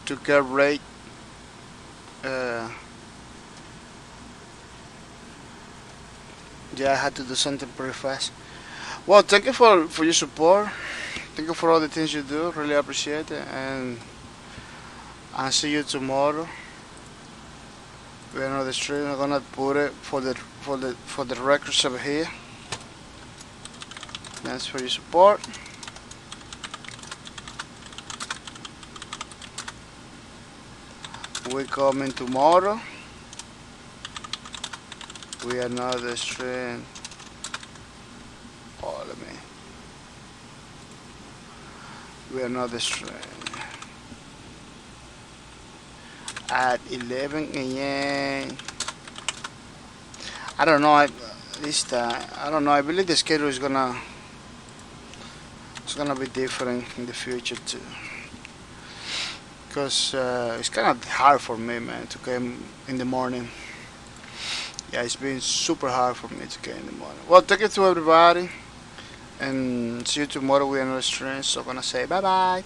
to get ready. Yeah, I had to do something pretty fast. Well, thank you for your support. Thank you for all the things you do. Really appreciate it. And I'll see you tomorrow with another stream. I'm gonna put it for the records over here. Thanks for your support. We coming tomorrow with another stream. Oh, let me. With another stream at 11 a.m. I don't know. This time, I don't know. I believe the schedule is gonna be different in the future too. Cause it's kind of hard for me, man, to come in the morning. Yeah, it's been super hard for me to come in the morning. Well, thank you to everybody, and see you tomorrow with another stream. So I'm gonna say bye bye.